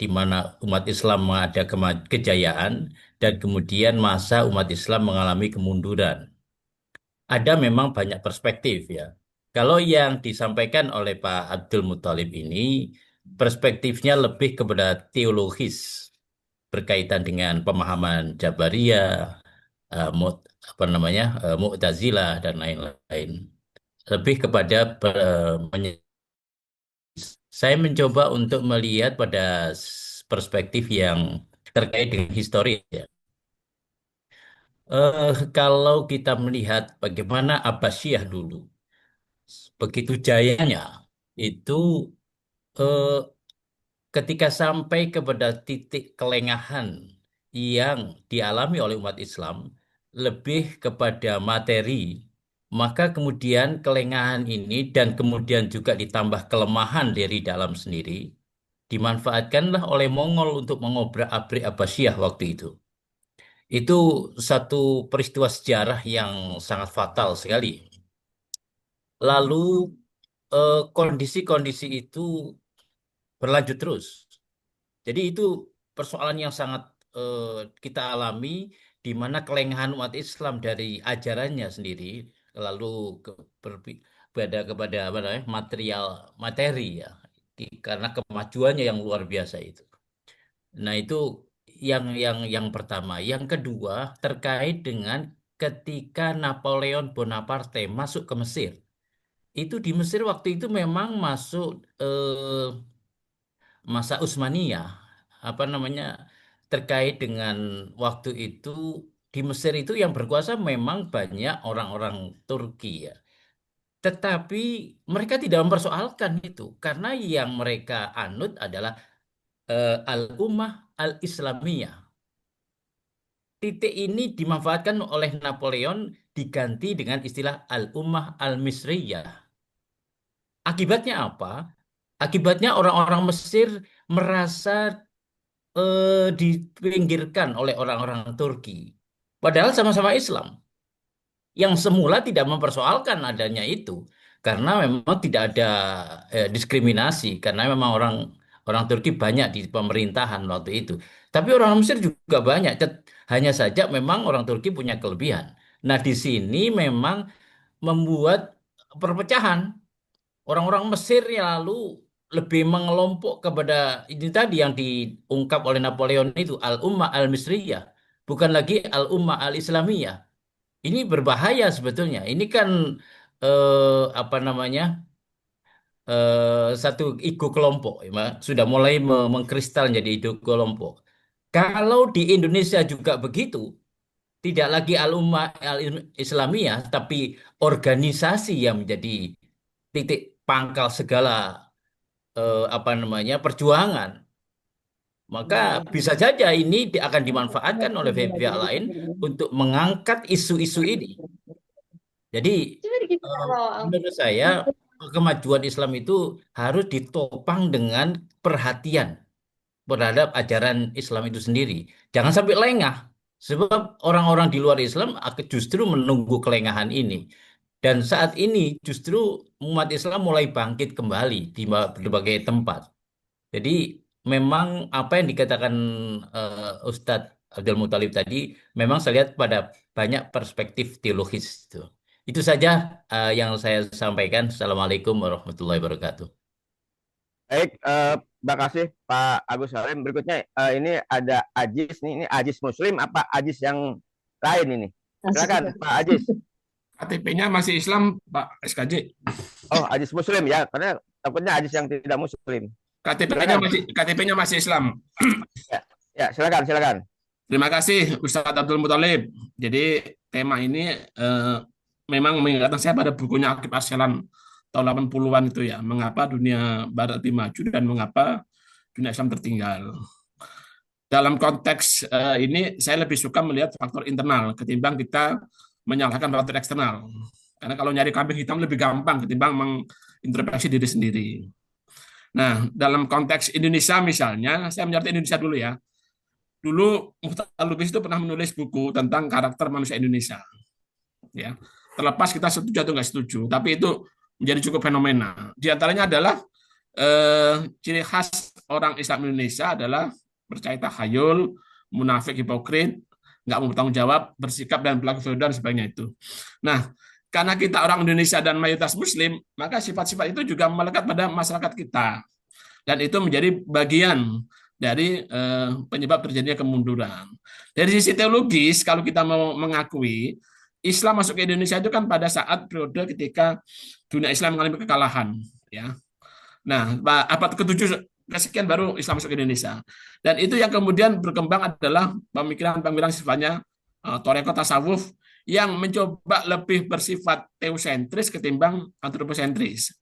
di mana umat Islam ada kejayaan dan kemudian masa umat Islam mengalami kemunduran. Ada memang banyak perspektif ya. Kalau yang disampaikan oleh Pak Abdul Muthalib ini perspektifnya lebih kepada teologis berkaitan dengan pemahaman Jabariyah, Mu'tazilah dan lain-lain. Lebih kepada saya mencoba untuk melihat pada perspektif yang terkait dengan historis ya. Kalau kita melihat bagaimana Abbasiyah dulu, begitu jayanya, itu eh, ketika sampai kepada titik kelengahan yang dialami oleh umat Islam, lebih kepada materi, maka kemudian kelengahan ini dan kemudian juga ditambah kelemahan dari dalam sendiri, dimanfaatkanlah oleh Mongol untuk mengobrak-abrik Abbasiyah waktu itu. Itu satu peristiwa sejarah yang sangat fatal sekali. Lalu kondisi-kondisi itu berlanjut terus. Jadi itu persoalan yang sangat kita alami di mana kelengahan umat Islam dari ajarannya sendiri lalu kepada apa namanya, materi ya karena kemajuannya yang luar biasa itu. Nah, itu yang pertama. Yang kedua terkait dengan ketika Napoleon Bonaparte masuk ke Mesir. Itu di Mesir waktu itu memang masuk masa Utsmaniyah, apa namanya, terkait dengan waktu itu di Mesir itu yang berkuasa memang banyak orang-orang Turki ya. Tetapi mereka tidak mempersoalkan itu karena yang mereka anut adalah al-ummah al-islamiyah. Titik ini dimanfaatkan oleh Napoleon diganti dengan istilah al-ummah al-misriyah. Akibatnya apa? Akibatnya orang-orang Mesir merasa dipinggirkan oleh orang-orang Turki. Padahal sama-sama Islam. Yang semula tidak mempersoalkan adanya itu. Karena memang tidak ada diskriminasi. Karena memang orang orang Turki banyak di pemerintahan waktu itu. Tapi orang Mesir juga banyak. Hanya saja memang orang Turki punya kelebihan. Nah, di sini memang membuat perpecahan. Orang-orang Mesir yang lalu lebih mengelompok kepada ini tadi yang diungkap oleh Napoleon itu al-ummah al-misriyah, bukan lagi al-ummah al-islamiyah. Ini berbahaya sebetulnya. Ini kan apa namanya, satu ego kelompok, ya, sudah mulai mengkristal jadi ego kelompok. Kalau di Indonesia juga begitu, tidak lagi al-ummah al-islamiyah, tapi organisasi yang menjadi titik pangkal segala apa namanya perjuangan, maka bisa saja ini akan dimanfaatkan oleh pihak lain untuk mengangkat isu-isu ini. Jadi menurut saya kemajuan Islam itu harus ditopang dengan perhatian terhadap ajaran Islam itu sendiri. Jangan sampai lengah, sebab orang-orang di luar Islam akan justru menunggu kelengahan ini. Dan saat ini justru umat Islam mulai bangkit kembali di berbagai tempat. Jadi memang apa yang dikatakan Ustadz Abdul Muthalib tadi, memang saya lihat pada banyak perspektif teologis itu. Itu saja yang saya sampaikan. Assalamualaikum warahmatullahi wabarakatuh. Baik, terima kasih Pak Agus Salim. Berikutnya ini ada Ajis nih. Ini Ajis Muslim apa Ajis yang lain ini? Silakan Pak Ajis. KTP-nya masih Islam, Pak SKJ. Oh, Ajis Muslim ya, karena takutnya Ajis yang tidak Muslim. Silakan. KTP-nya masih Islam. Ya, ya, silakan. Terima kasih Ustadz Abdul Muthalib. Jadi tema ini memang mengingatkan saya pada bukunya Akib Arselan tahun 80-an itu ya, mengapa dunia barat lebih maju dan mengapa dunia Islam tertinggal. Dalam konteks ini saya lebih suka melihat faktor internal ketimbang kita menyalahkan faktor eksternal. Karena kalau nyari kambing hitam lebih gampang ketimbang mengintrospeksi diri sendiri. Nah, dalam konteks Indonesia misalnya, saya menyoroti Indonesia dulu ya. Dulu Muhtar Lubis itu pernah menulis buku tentang karakter manusia Indonesia. Ya, terlepas kita setuju atau nggak setuju, tapi itu menjadi cukup fenomena. Di antaranya adalah ciri khas orang Islam Indonesia adalah percaya tahayul, munafik, hipokrit, nggak mau bertanggung jawab, bersikap dan pelaku feodal dan sebagainya itu. Nah, karena kita orang Indonesia dan mayoritas Muslim, maka sifat-sifat itu juga melekat pada masyarakat kita. Dan itu menjadi bagian dari penyebab terjadinya kemunduran. Dari sisi teologis, kalau kita mau mengakui, Islam masuk ke Indonesia itu kan pada saat periode ketika dunia Islam mengalami kekalahan. Ya. Nah, abad ke-7 kesekian baru Islam masuk ke Indonesia. Dan itu yang kemudian berkembang adalah pemikiran-pemikiran sifatnya Thoreko tasawuf yang mencoba lebih bersifat teosentris ketimbang antroposentris.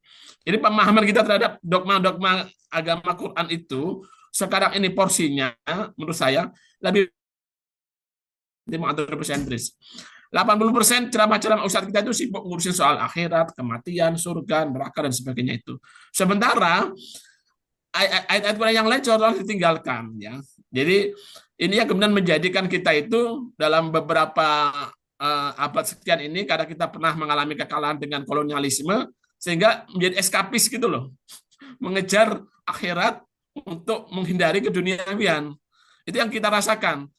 Jadi pemahaman kita terhadap dogma-dogma agama Quran itu sekarang ini porsinya menurut saya lebih antroposentris. 80% ceramah-ceramah ustadz kita itu sibuk ngurusin soal akhirat, kematian, surga, neraka dan sebagainya itu. Sementara ayat-ayat yang lain seolah ditinggalkan ya. Jadi ini yang kemudian menjadikan kita itu dalam beberapa abad sekian ini karena kita pernah mengalami kekalahan dengan kolonialisme sehingga menjadi eskapis gitu loh. Mengejar akhirat untuk menghindari keduniawian. Itu yang kita rasakan.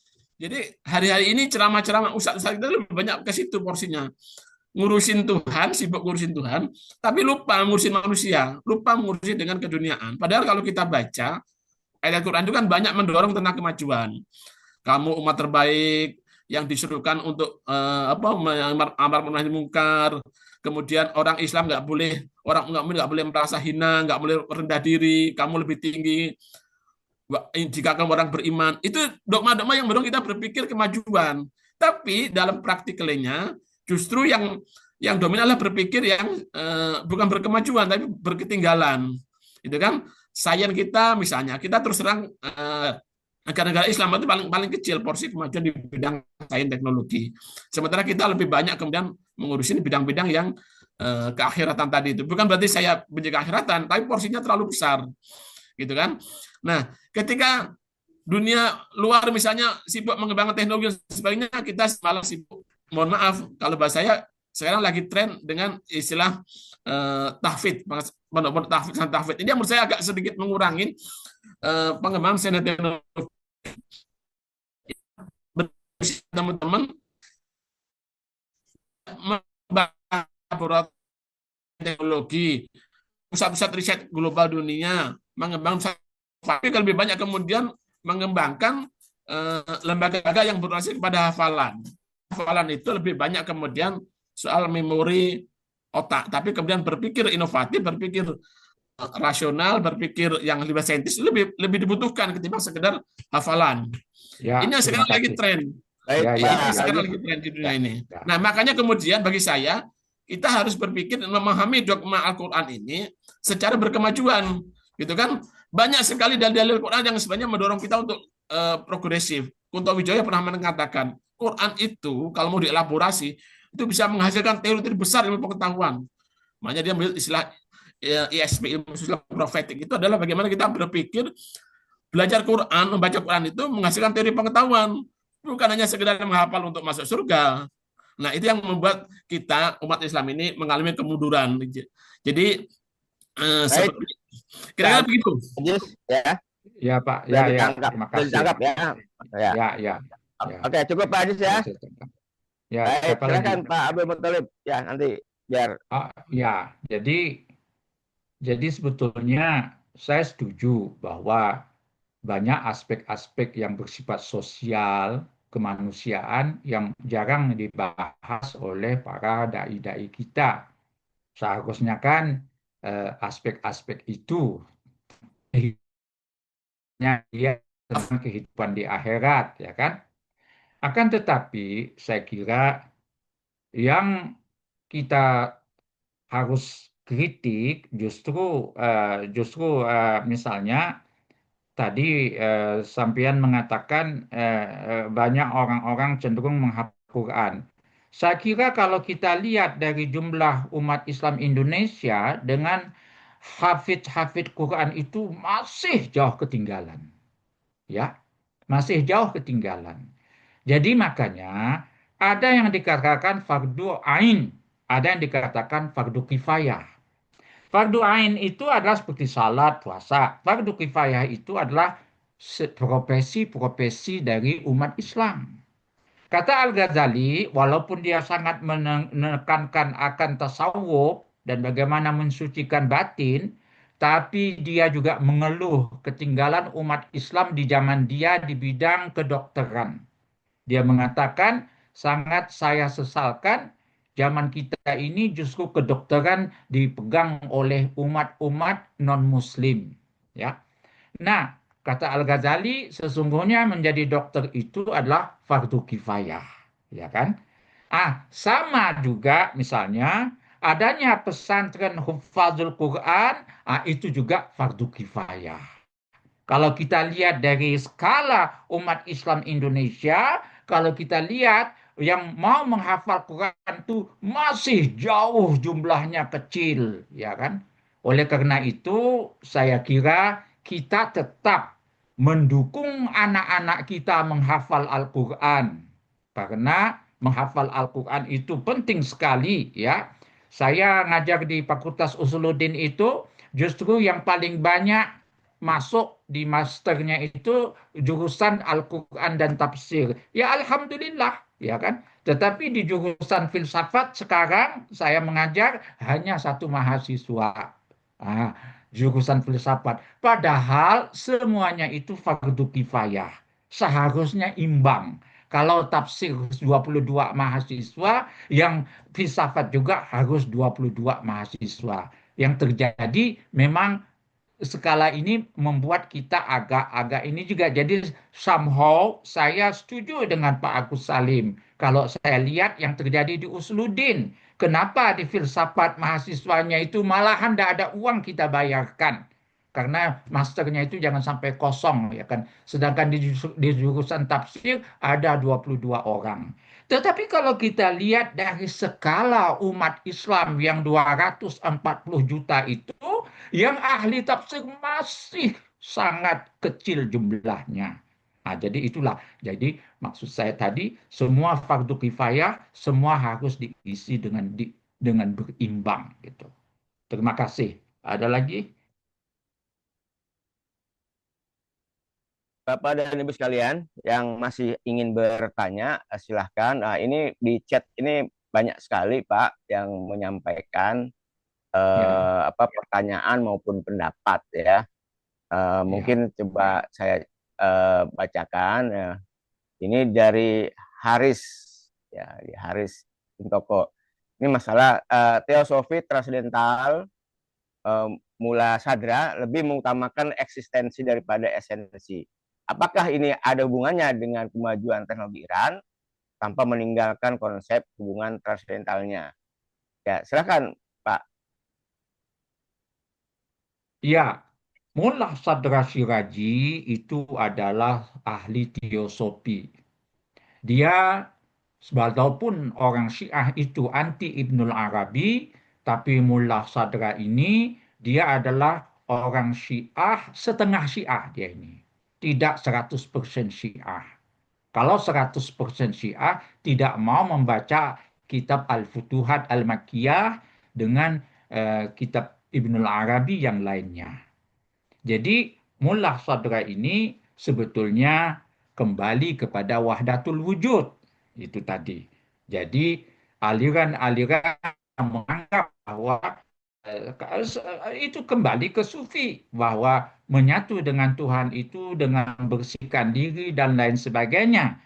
Jadi hari-hari ini ceramah-ceramah ustadz kita lebih banyak ke situ porsinya. Ngurusin Tuhan, sibuk ngurusin Tuhan, tapi lupa ngurusin manusia, lupa ngurusin dengan keduniaan. Padahal kalau kita baca ayat Quran itu kan banyak mendorong tentang kemajuan. Kamu umat terbaik yang disuruhkan untuk amar ma'ruf nahi munkar. Kemudian orang Islam nggak boleh merasa hina, nggak boleh rendah diri, kamu lebih tinggi jika kamu orang beriman. Itu dogma-dogma yang mendorong kita berpikir kemajuan. Tapi dalam praktikalnya justru yang dominan adalah berpikir yang bukan berkemajuan tapi berketinggalan. Itu kan sains kita misalnya, kita terus terang negara-negara Islam itu paling kecil porsi kemajuan di bidang sains teknologi. Sementara kita lebih banyak kemudian mengurusin bidang-bidang yang keakhiratan tadi itu. Bukan berarti saya benci keakhiratan, tapi porsinya terlalu besar. Gitu kan? Nah, ketika dunia luar misalnya sibuk mengembangkan teknologi dan sebagainya, kita malah sibuk. Mohon maaf, kalau bahasa saya sekarang lagi tren dengan istilah tahfidz, tahfidz. Ini yang menurut saya agak sedikit mengurangi pengembangan sains teknologi. Teman-teman membangun teknologi, pusat-pusat riset global dunia, mengembangkan tapi lebih banyak kemudian mengembangkan lembaga yang berorientasi kepada hafalan. Hafalan itu lebih banyak kemudian soal memori otak, tapi kemudian berpikir inovatif, berpikir rasional, berpikir yang lebih saintis lebih dibutuhkan ketimbang sekedar hafalan. Ya, ini yang sekarang lagi tren. Sekarang lagi tren di dunia ini. Nah, makanya kemudian bagi saya kita harus berpikir memahami dogma Al-Quran ini secara berkemajuan, gitu kan? Banyak sekali dalil-dalil Quran yang sebenarnya mendorong kita untuk progresif. Kunto Wijoyo pernah mengatakan, Quran itu kalau mau dielaborasi itu bisa menghasilkan teori besar ilmu pengetahuan. Makanya dia memiliki istilah ISP, ilmu sosial profetik, itu adalah bagaimana kita berpikir belajar Quran, membaca Quran itu menghasilkan teori pengetahuan, bukan hanya sekedar menghafal untuk masuk surga. Nah, itu yang membuat kita umat Islam ini mengalami kemunduran. Jadi seperti kira-kira begitu. Ya. Ya Pak, ya, terima kasih. Ditangkap ya. Ya. Oke, cukup Pak Adis ya. Ya, baik, silakan Pak Abdul Muthalib ya, nanti biar. Ya, jadi sebetulnya saya setuju bahwa banyak aspek-aspek yang bersifat sosial, kemanusiaan yang jarang dibahas oleh para dai-dai kita. Seharusnya kan aspek-aspek itu dia tentang kehidupan di akhirat, ya kan? Akan tetapi saya kira yang kita harus kritik justru misalnya tadi Sampian mengatakan banyak orang-orang cenderung menghafal Quran. Saya kira kalau kita lihat dari jumlah umat Islam Indonesia dengan hafid Quran itu masih jauh ketinggalan, ya, masih jauh ketinggalan. Jadi makanya ada yang dikatakan fardu ain, ada yang dikatakan fardu kifayah. Fardu ain itu adalah seperti salat, puasa. Fardu kifayah itu adalah profesi-profesi dari umat Islam. Kata Al-Ghazali, walaupun dia sangat menekankan akan tasawuf dan bagaimana mensucikan batin, tapi dia juga mengeluh ketinggalan umat Islam di zaman dia di bidang kedokteran. Dia mengatakan, sangat saya sesalkan zaman kita ini justru kedokteran dipegang oleh umat-umat non-muslim. Ya. Nah, kata Al-Ghazali, sesungguhnya menjadi dokter itu adalah fardu kifayah. Ya kan? Sama juga misalnya adanya pesantren Hufazul Quran, itu juga fardu kifayah. Kalau kita lihat dari skala umat Islam Indonesia, kalau kita lihat yang mau menghafal Quran itu masih jauh jumlahnya kecil, ya kan? Oleh karena itu, saya kira kita tetap mendukung anak-anak kita menghafal Al-Quran. Karena menghafal Al-Quran itu penting sekali, ya. Saya ngajar di Fakultas Usuluddin itu justru yang paling banyak masuk di masternya itu jurusan Al-Quran dan tafsir. Ya alhamdulillah, ya kan? Tetapi di jurusan filsafat sekarang saya mengajar hanya satu mahasiswa. Ah, jurusan filsafat. Padahal semuanya itu fardu kifayah. Seharusnya imbang. Kalau tafsir 22 mahasiswa, yang filsafat juga harus 22 mahasiswa. Yang terjadi memang skala ini membuat kita agak-agak ini juga. Jadi somehow saya setuju dengan Pak Agus Salim. Kalau saya lihat yang terjadi di Usluddin, kenapa di filsafat mahasiswanya itu malahan tidak ada uang kita bayarkan? Karena masternya itu jangan sampai kosong, ya kan. Sedangkan di jurusan tafsir ada 22 orang. Tetapi kalau kita lihat dari skala umat Islam yang 240 juta itu, yang ahli tafsir masih sangat kecil jumlahnya. Jadi itulah. Jadi maksud saya tadi, semua fardu kifayah, semua harus diisi dengan berimbang gitu. Terima kasih. Ada lagi? Bapak dan Ibu sekalian yang masih ingin bertanya, silahkan. Ini di chat ini banyak sekali Pak yang menyampaikan pertanyaan maupun pendapat, ya. Mungkin coba saya bacakan. Ya. Ini dari Haris, ya, Haris Intoko. Ini masalah teosofi transendental mula sadra lebih mengutamakan eksistensi daripada esensi. Apakah ini ada hubungannya dengan kemajuan teknologi Iran tanpa meninggalkan konsep hubungan transendentalnya? Ya, silakan Pak. Ya, Mullah Sadra Syiraji itu adalah ahli teosofi. Dia, walaupun orang Syiah itu anti Ibnul Arabi, tapi Mullah Sadra ini dia adalah orang Syiah, setengah Syiah dia ini. Tidak 100% Syiah. Kalau 100% Syiah tidak mau membaca kitab Al-Futuhat Al-Makkiyah dengan kitab Ibnul Arabi yang lainnya. Jadi Mullah Sadra ini sebetulnya kembali kepada wahdatul wujud. Itu tadi. Jadi aliran-aliran yang menganggap bahwa itu kembali ke sufi, bahwa menyatu dengan Tuhan itu dengan bersihkan diri dan lain sebagainya.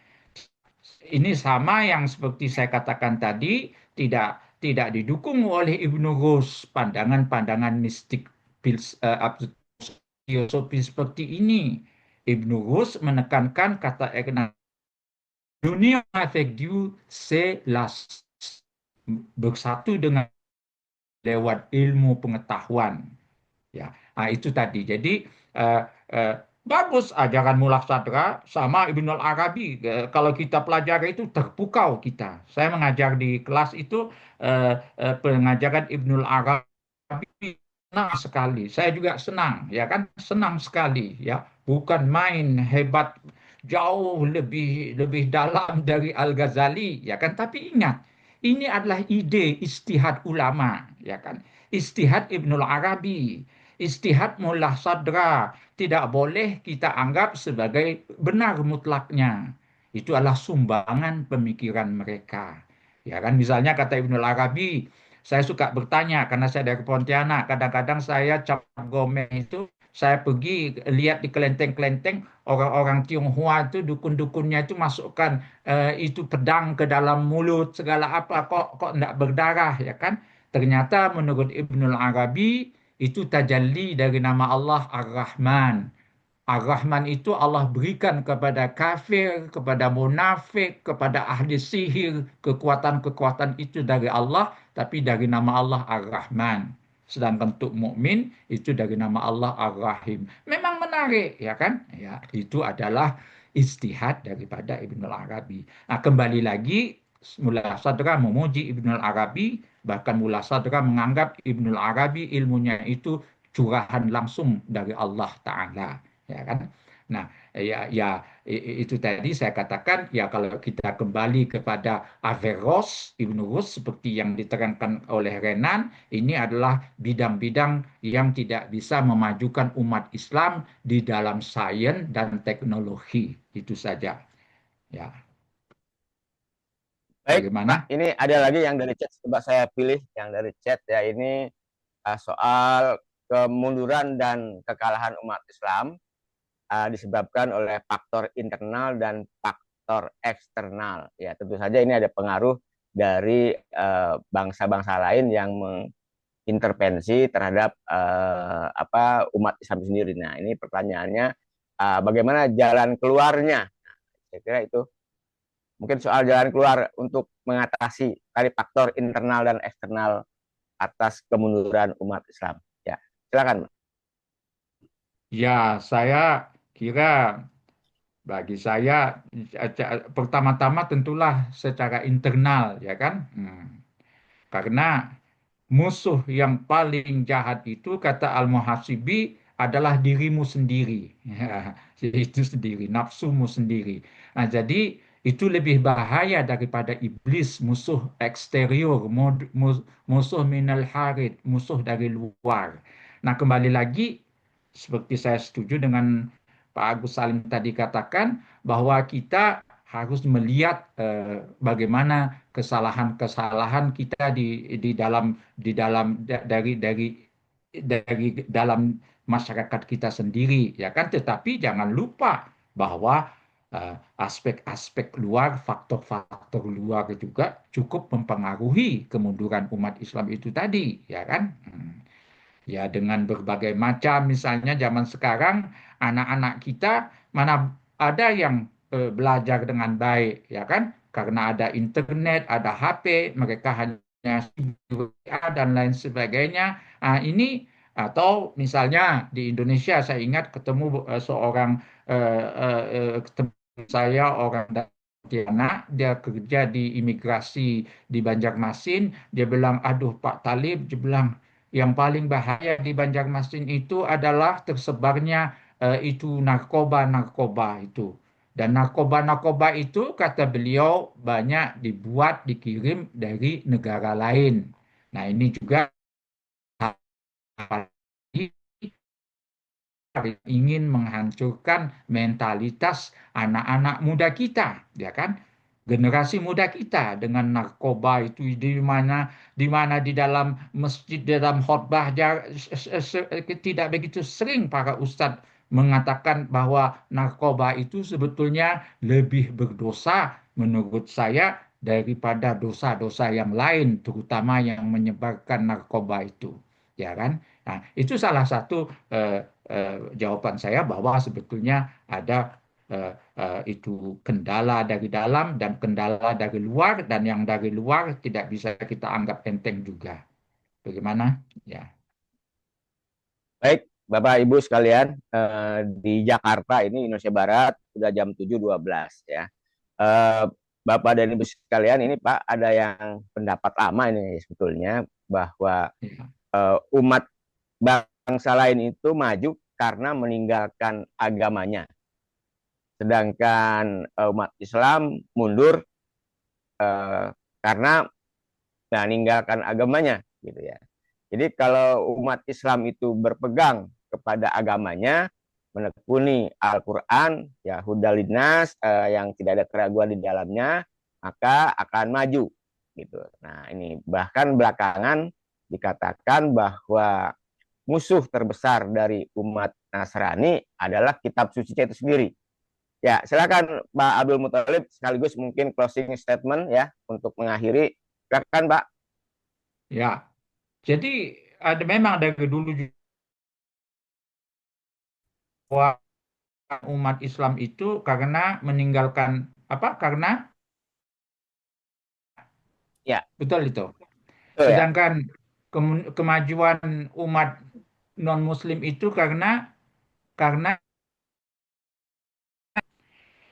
Ini sama yang seperti saya katakan tadi, tidak didukung oleh Ibnu Rus, pandangan-pandangan mistik filosofi seperti ini. Ibnu Rus menekankan kata dunia avec Dieu, c'est bersatu dengan lewat ilmu pengetahuan. Ya, itu tadi. Jadi eh, eh, bagus ajaran Mullah Sadra sama Ibnu Arabi. Kalau kita pelajari itu terpukau kita. Saya mengajar di kelas itu pengajaran Ibnu Arabi senang sekali. Saya juga senang, ya kan? Senang sekali, ya. Bukan main hebat, jauh lebih lebih dalam dari Al-Ghazali, ya kan? Tapi ingat, ini adalah ide istihad ulama, ya kan? Istihad Ibnu Arabi, istihad Mullah Sadra tidak boleh kita anggap sebagai benar mutlaknya. Itu adalah sumbangan pemikiran mereka. Ya kan, misalnya kata Ibnu Arabi, saya suka bertanya karena saya dari Pontianak. Kadang-kadang saya cap gomeh itu saya pergi lihat di kelenteng-kelenteng orang-orang Tionghoa itu dukun-dukunnya itu masukkan itu pedang ke dalam mulut segala apa kok enggak berdarah, ya kan? Ternyata menurut Ibnu Arabi itu tajalli dari nama Allah Ar-Rahman. Ar-Rahman itu Allah berikan kepada kafir, kepada munafik, kepada ahli sihir. Kekuatan-kekuatan itu dari Allah, tapi dari nama Allah Ar-Rahman. Sedangkan untuk mukmin itu dari nama Allah Ar-Rahim. Memang menarik, ya kan? Ya, itu adalah istihad daripada Ibnu Arabi. Nah, kembali lagi, Mullah Sadra memuji Ibnu Arabi, bahkan Mullah Sadra menganggap Ibnu Arabi ilmunya itu curahan langsung dari Allah Ta'ala, ya kan? Nah, ya itu tadi saya katakan, ya kalau kita kembali kepada Averroes, Ibnu Rus seperti yang diterangkan oleh Renan, ini adalah bidang-bidang yang tidak bisa memajukan umat Islam di dalam sains dan teknologi. Itu saja. Ya, Baik, bagaimana? Pak. Ini ada lagi yang dari chat. Coba saya pilih yang dari chat ya. Ini soal kemunduran dan kekalahan umat Islam disebabkan oleh faktor internal dan faktor eksternal. Ya, tentu saja ini ada pengaruh dari bangsa-bangsa lain yang mengintervensi terhadap umat Islam sendiri. Nah, ini pertanyaannya bagaimana jalan keluarnya? Nah, saya kira itu mungkin soal jalan keluar untuk mengatasi tadi faktor internal dan eksternal atas kemunduran umat Islam. Ya, silakan. Ya, saya kira bagi saya pertama-tama tentulah secara internal, ya kan? Karena musuh yang paling jahat itu kata Al-Muhasibi adalah dirimu sendiri. Ya, itu sendiri, nafsumu sendiri. Nah, jadi itu lebih bahaya daripada iblis, musuh eksterior, musuh minal harid, musuh dari luar. Nah, kembali lagi, seperti saya setuju dengan Pak Agus Salim tadi katakan, bahwa kita harus melihat bagaimana kesalahan-kesalahan kita dari dalam masyarakat kita sendiri, ya kan? Tetapi jangan lupa bahwa aspek-aspek luar, faktor-faktor luar juga cukup mempengaruhi kemunduran umat Islam itu tadi, ya kan? Ya, dengan berbagai macam, misalnya zaman sekarang anak-anak kita mana ada yang belajar dengan baik, ya kan? Karena ada internet, ada HP, mereka hanya WA dan lain sebagainya. Ini atau misalnya di Indonesia saya ingat ketemu seorang teman saya orang dari Pontianak, dia kerja di imigrasi di Banjarmasin, dia bilang, aduh Pak Talib, dia bilang yang paling bahaya di Banjarmasin itu adalah tersebarnya itu narkoba-narkoba itu. Dan narkoba-narkoba itu kata beliau banyak dibuat, dikirim dari negara lain. Nah, ini juga ingin menghancurkan mentalitas anak-anak muda kita, ya kan? Generasi muda kita dengan narkoba itu di mana di dalam masjid, dalam khotbah tidak begitu sering para ustadz mengatakan bahwa narkoba itu sebetulnya lebih berdosa menurut saya daripada dosa-dosa yang lain, terutama yang menyebarkan narkoba itu. ya kan? Nah, itu salah satu jawaban saya bahwa sebetulnya ada itu kendala dari dalam dan kendala dari luar, dan yang dari luar tidak bisa kita anggap enteng juga. Bagaimana? Ya. Baik, Bapak Ibu sekalian, di Jakarta ini Indonesia Barat sudah jam 7.12 ya. Eh, Bapak dan Ibu sekalian, ini Pak ada yang pendapat lama ini sebetulnya bahwa Ya. umat bangsa lain itu maju karena meninggalkan agamanya. Sedangkan umat Islam mundur karena meninggalkan agamanya gitu ya. Jadi kalau umat Islam itu berpegang kepada agamanya, menekuni Al-Quran, ya hudalinas yang tidak ada keraguan di dalamnya, maka akan maju gitu. Nah ini bahkan belakangan dikatakan bahwa musuh terbesar dari umat Nasrani adalah kitab suci itu sendiri. Ya, silakan Pak Abdul Muthalib sekaligus mungkin closing statement ya untuk mengakhiri. Silakan Pak. Ya, jadi memang dari dulu juga umat Islam itu karena meninggalkan apa? Karena Ya, betul itu. betul ya. Sedangkan kemajuan umat non-Muslim itu karena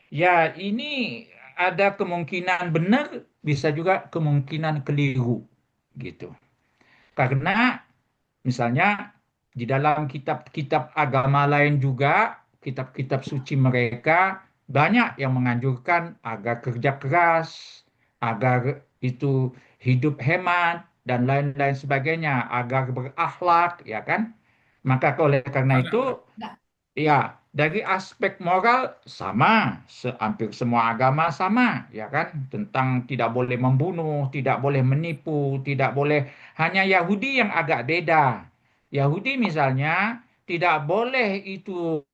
ya ini ada kemungkinan benar, bisa juga kemungkinan keliru gitu. Karena misalnya di dalam kitab-kitab agama lain juga, kitab-kitab suci mereka banyak yang menganjurkan agar kerja keras, agar itu hidup hemat dan lain-lain sebagainya, agar berakhlak, ya kan? Maka oleh karena itu, ya dari aspek moral sama, hampir semua agama sama, ya kan? Tentang tidak boleh membunuh, tidak boleh menipu, tidak boleh. Hanya Yahudi yang agak beda. Yahudi misalnya tidak boleh itu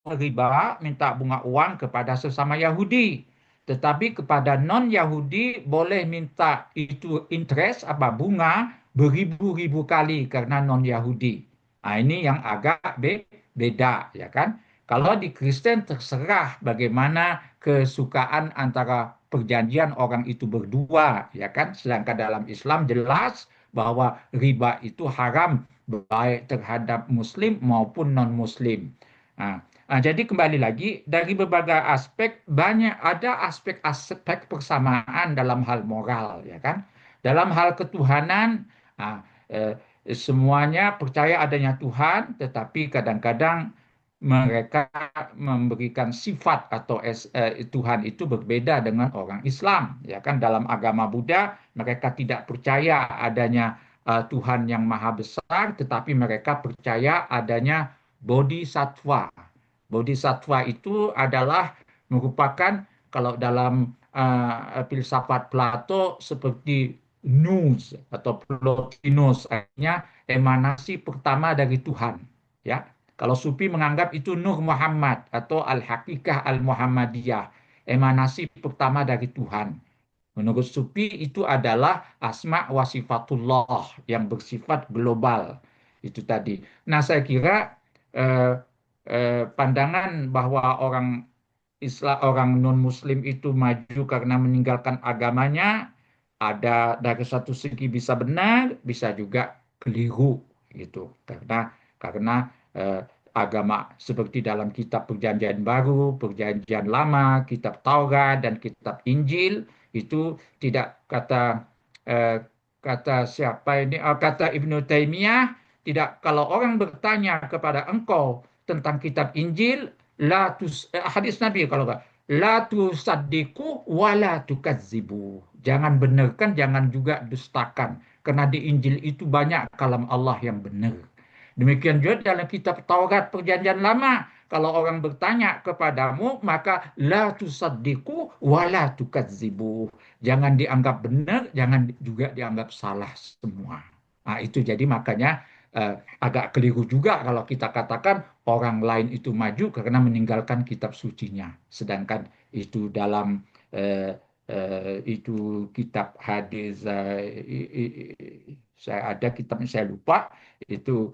riba, minta bunga uang kepada sesama Yahudi. Tetapi kepada non-Yahudi boleh minta itu interest apa bunga beribu-ribu kali karena non-Yahudi. Nah, ini yang agak beda, ya kan? Kalau di Kristen terserah bagaimana kesukaan antara perjanjian orang itu berdua, ya kan? Sedangkan dalam Islam jelas bahwa riba itu haram baik terhadap Muslim maupun non-Muslim. Nah, jadi kembali lagi dari berbagai aspek ada aspek-aspek persamaan dalam hal moral, ya kan? Dalam hal ketuhanan, ah, semuanya percaya adanya Tuhan, tetapi kadang-kadang mereka memberikan sifat atau Tuhan itu berbeda dengan orang Islam, ya kan? Dalam agama Buddha mereka tidak percaya adanya Tuhan yang maha besar, tetapi mereka percaya adanya bodhisattva. Bodhisattva itu adalah merupakan kalau dalam filsafat Plato seperti nous atau plotinus, artinya emanasi pertama dari Tuhan. Ya, kalau Sufi menganggap itu Nur Muhammad atau Al-Haqiqah Al-Muhammadiyah, emanasi pertama dari Tuhan. Menurut Sufi itu adalah asma wa sifatullah yang bersifat global. Itu tadi. Nah, saya kira eh, pandangan bahwa orang non-Muslim itu maju karena meninggalkan agamanya ada dari satu segi bisa benar, bisa juga keliru gitu. Karena agama seperti dalam kitab Perjanjian Baru, Perjanjian Lama, kitab Taurat dan kitab Injil itu tidak eh, kata siapa ini? Kata Ibnu Taimiyah, tidak, kalau orang bertanya kepada engkau tentang kitab Injil, hadis Nabi kalau enggak, la tusaddiqu wa la tukadzibu. Jangan benarkan, jangan juga dustakan. Karena di Injil itu banyak kalam Allah yang benar. Demikian juga dalam kitab Taurat Perjanjian Lama. Kalau orang bertanya kepadamu, maka la tusaddiqu wa la tukadzibu. Jangan dianggap benar, jangan juga dianggap salah semua. Nah, itu jadi makanya agak keliru juga kalau kita katakan orang lain itu maju karena meninggalkan kitab sucinya. Sedangkan itu dalam itu kitab hadis Ada kitabnya saya lupa, itu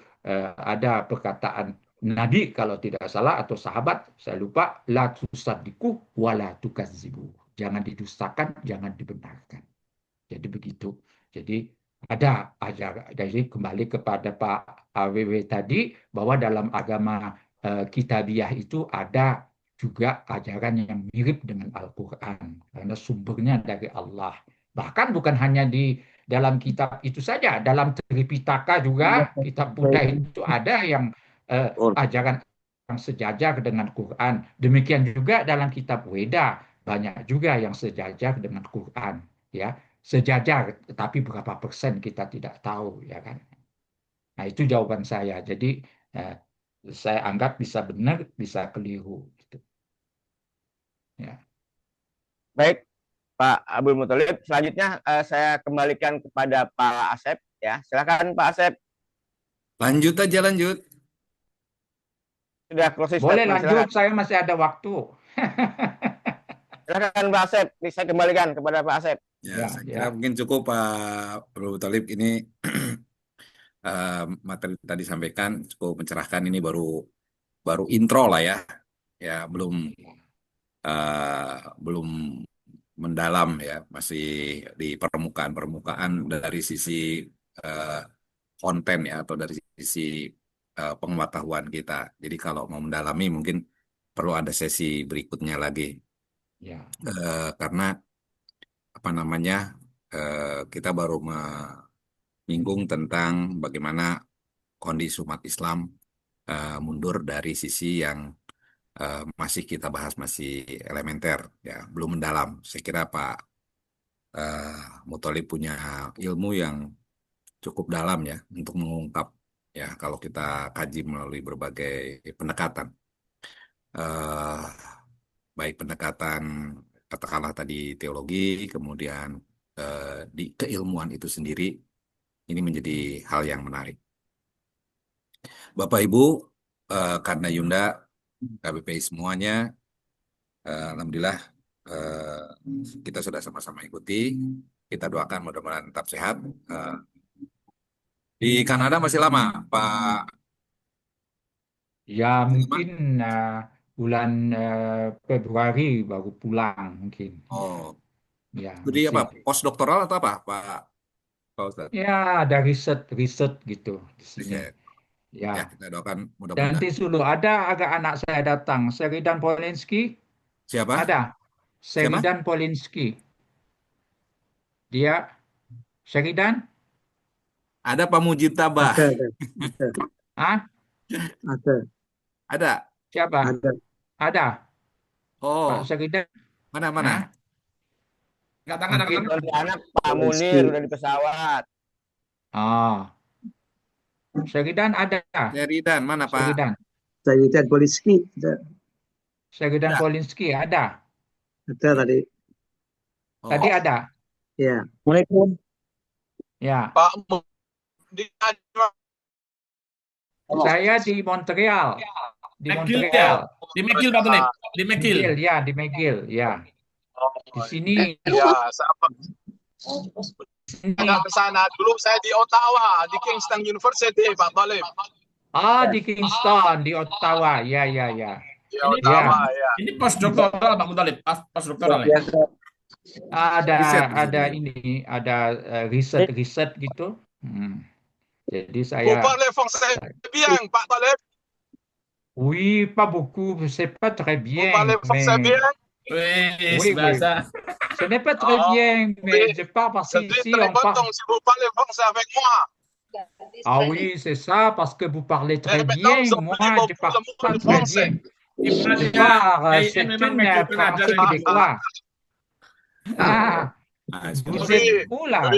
ada perkataan Nabi kalau tidak salah atau sahabat saya lupa, la tusaddiqu wa la tukazzibu. Jangan didustakan, jangan dibenarkan. Jadi begitu. Jadi ada ajar. Jadi kembali kepada Pak AWW tadi bahwa dalam agama kitabiah itu ada juga ajaran yang mirip dengan Al-Quran karena sumbernya dari Allah. Bahkan bukan hanya di dalam kitab itu saja, dalam Tripitaka juga, kitab Buddha itu ada yang ajaran yang sejajar dengan Quran. Demikian juga dalam kitab Weda banyak juga yang sejajar dengan Quran, ya. Sejajar, tetapi berapa persen kita tidak tahu, ya kan. Nah, itu jawaban saya. Jadi saya anggap bisa benar, bisa keliru gitu. Ya. Baik, Pak Abdul Muthalib. Selanjutnya saya kembalikan kepada Pak Asep, ya. Silakan Pak Asep. Lanjut aja, lanjut. Sudah closing Boleh statement, lanjut, silakan. saya masih ada waktu. Silakan Pak Asep, saya kembalikan kepada Pak Asep. Ya, saya kira mungkin cukup Pak Abdul Muthalib ini materi tadi disampaikan cukup mencerahkan. Ini baru intro lah ya, ya belum mendalam ya, masih di permukaan dari sisi konten ya, atau dari sisi pengetahuan kita. Jadi kalau mau mendalami mungkin perlu ada sesi berikutnya lagi. Ya. Karena apa namanya, kita baru menyinggung tentang bagaimana kondisi umat Islam mundur dari sisi yang masih kita bahas, masih elementer ya, belum mendalam. Saya kira Pak Muthalib punya ilmu yang cukup dalam ya untuk mengungkap ya, kalau kita kaji melalui berbagai pendekatan, baik pendekatan katakanlah tadi teologi, kemudian di keilmuan itu sendiri. Ini menjadi hal yang menarik. Bapak Ibu, karena Yunda, KBPI semuanya, alhamdulillah kita sudah sama-sama ikuti. Kita doakan mudah-mudahan tetap sehat. Di Kanada masih lama, Pak? Ya, mungkin bulan Februari baru pulang mungkin. Oh, ya. Studi apa? Postdoktoral atau apa, Pak Ustadz? Ya, ada riset gitu di sini. Ya, kita doakan Dan mudah-mudahan. nanti dulu ada anak saya datang, Sheridan Polinsky. Siapa? Ada, Sheridan Polinsky. Dia Sheridan. Ada Pak Mujib Tabah. Ah? Ada. Siapa? Ada. Oh. Pak Sheridan. Mana? Katakan anak Pak Munir udah di pesawat. Sheridan ada. Sheridan mana Pak? Sheridan Polinsky. Sheridan Polinsky ada. Ada tadi. Tadi ada. Ya. Assalamualaikum. Ya. Pak, Saya di Montreal. Di McGill, Montreal. Di McGill, Pak Tulip. Di McGill. Ya, di McGill, ya. Di sini. Ya, sama. Tidak ke sana. Dulu saya di Ottawa, di Kingston University, Pak Talib. Di Kingston, di Ottawa. Ya. Di Ottawa, ya. Ini postdoktoral, Pak Talib. Postdoktoral ya. Ada riset gitu. Jadi saya. Vous parlez français bien, Pak Talib? Oui, pas beaucoup, c'est pas très bien. Vous parlez français bien? Oui. Ce n'est pas très bien, mais je parle parce qu'ici on parle. Si vous parlez français avec moi. Oui, c'est ça, parce que vous parlez très bien. Moi, je parle pas très bien. C'est une pratique québécoise. Vous êtes où là?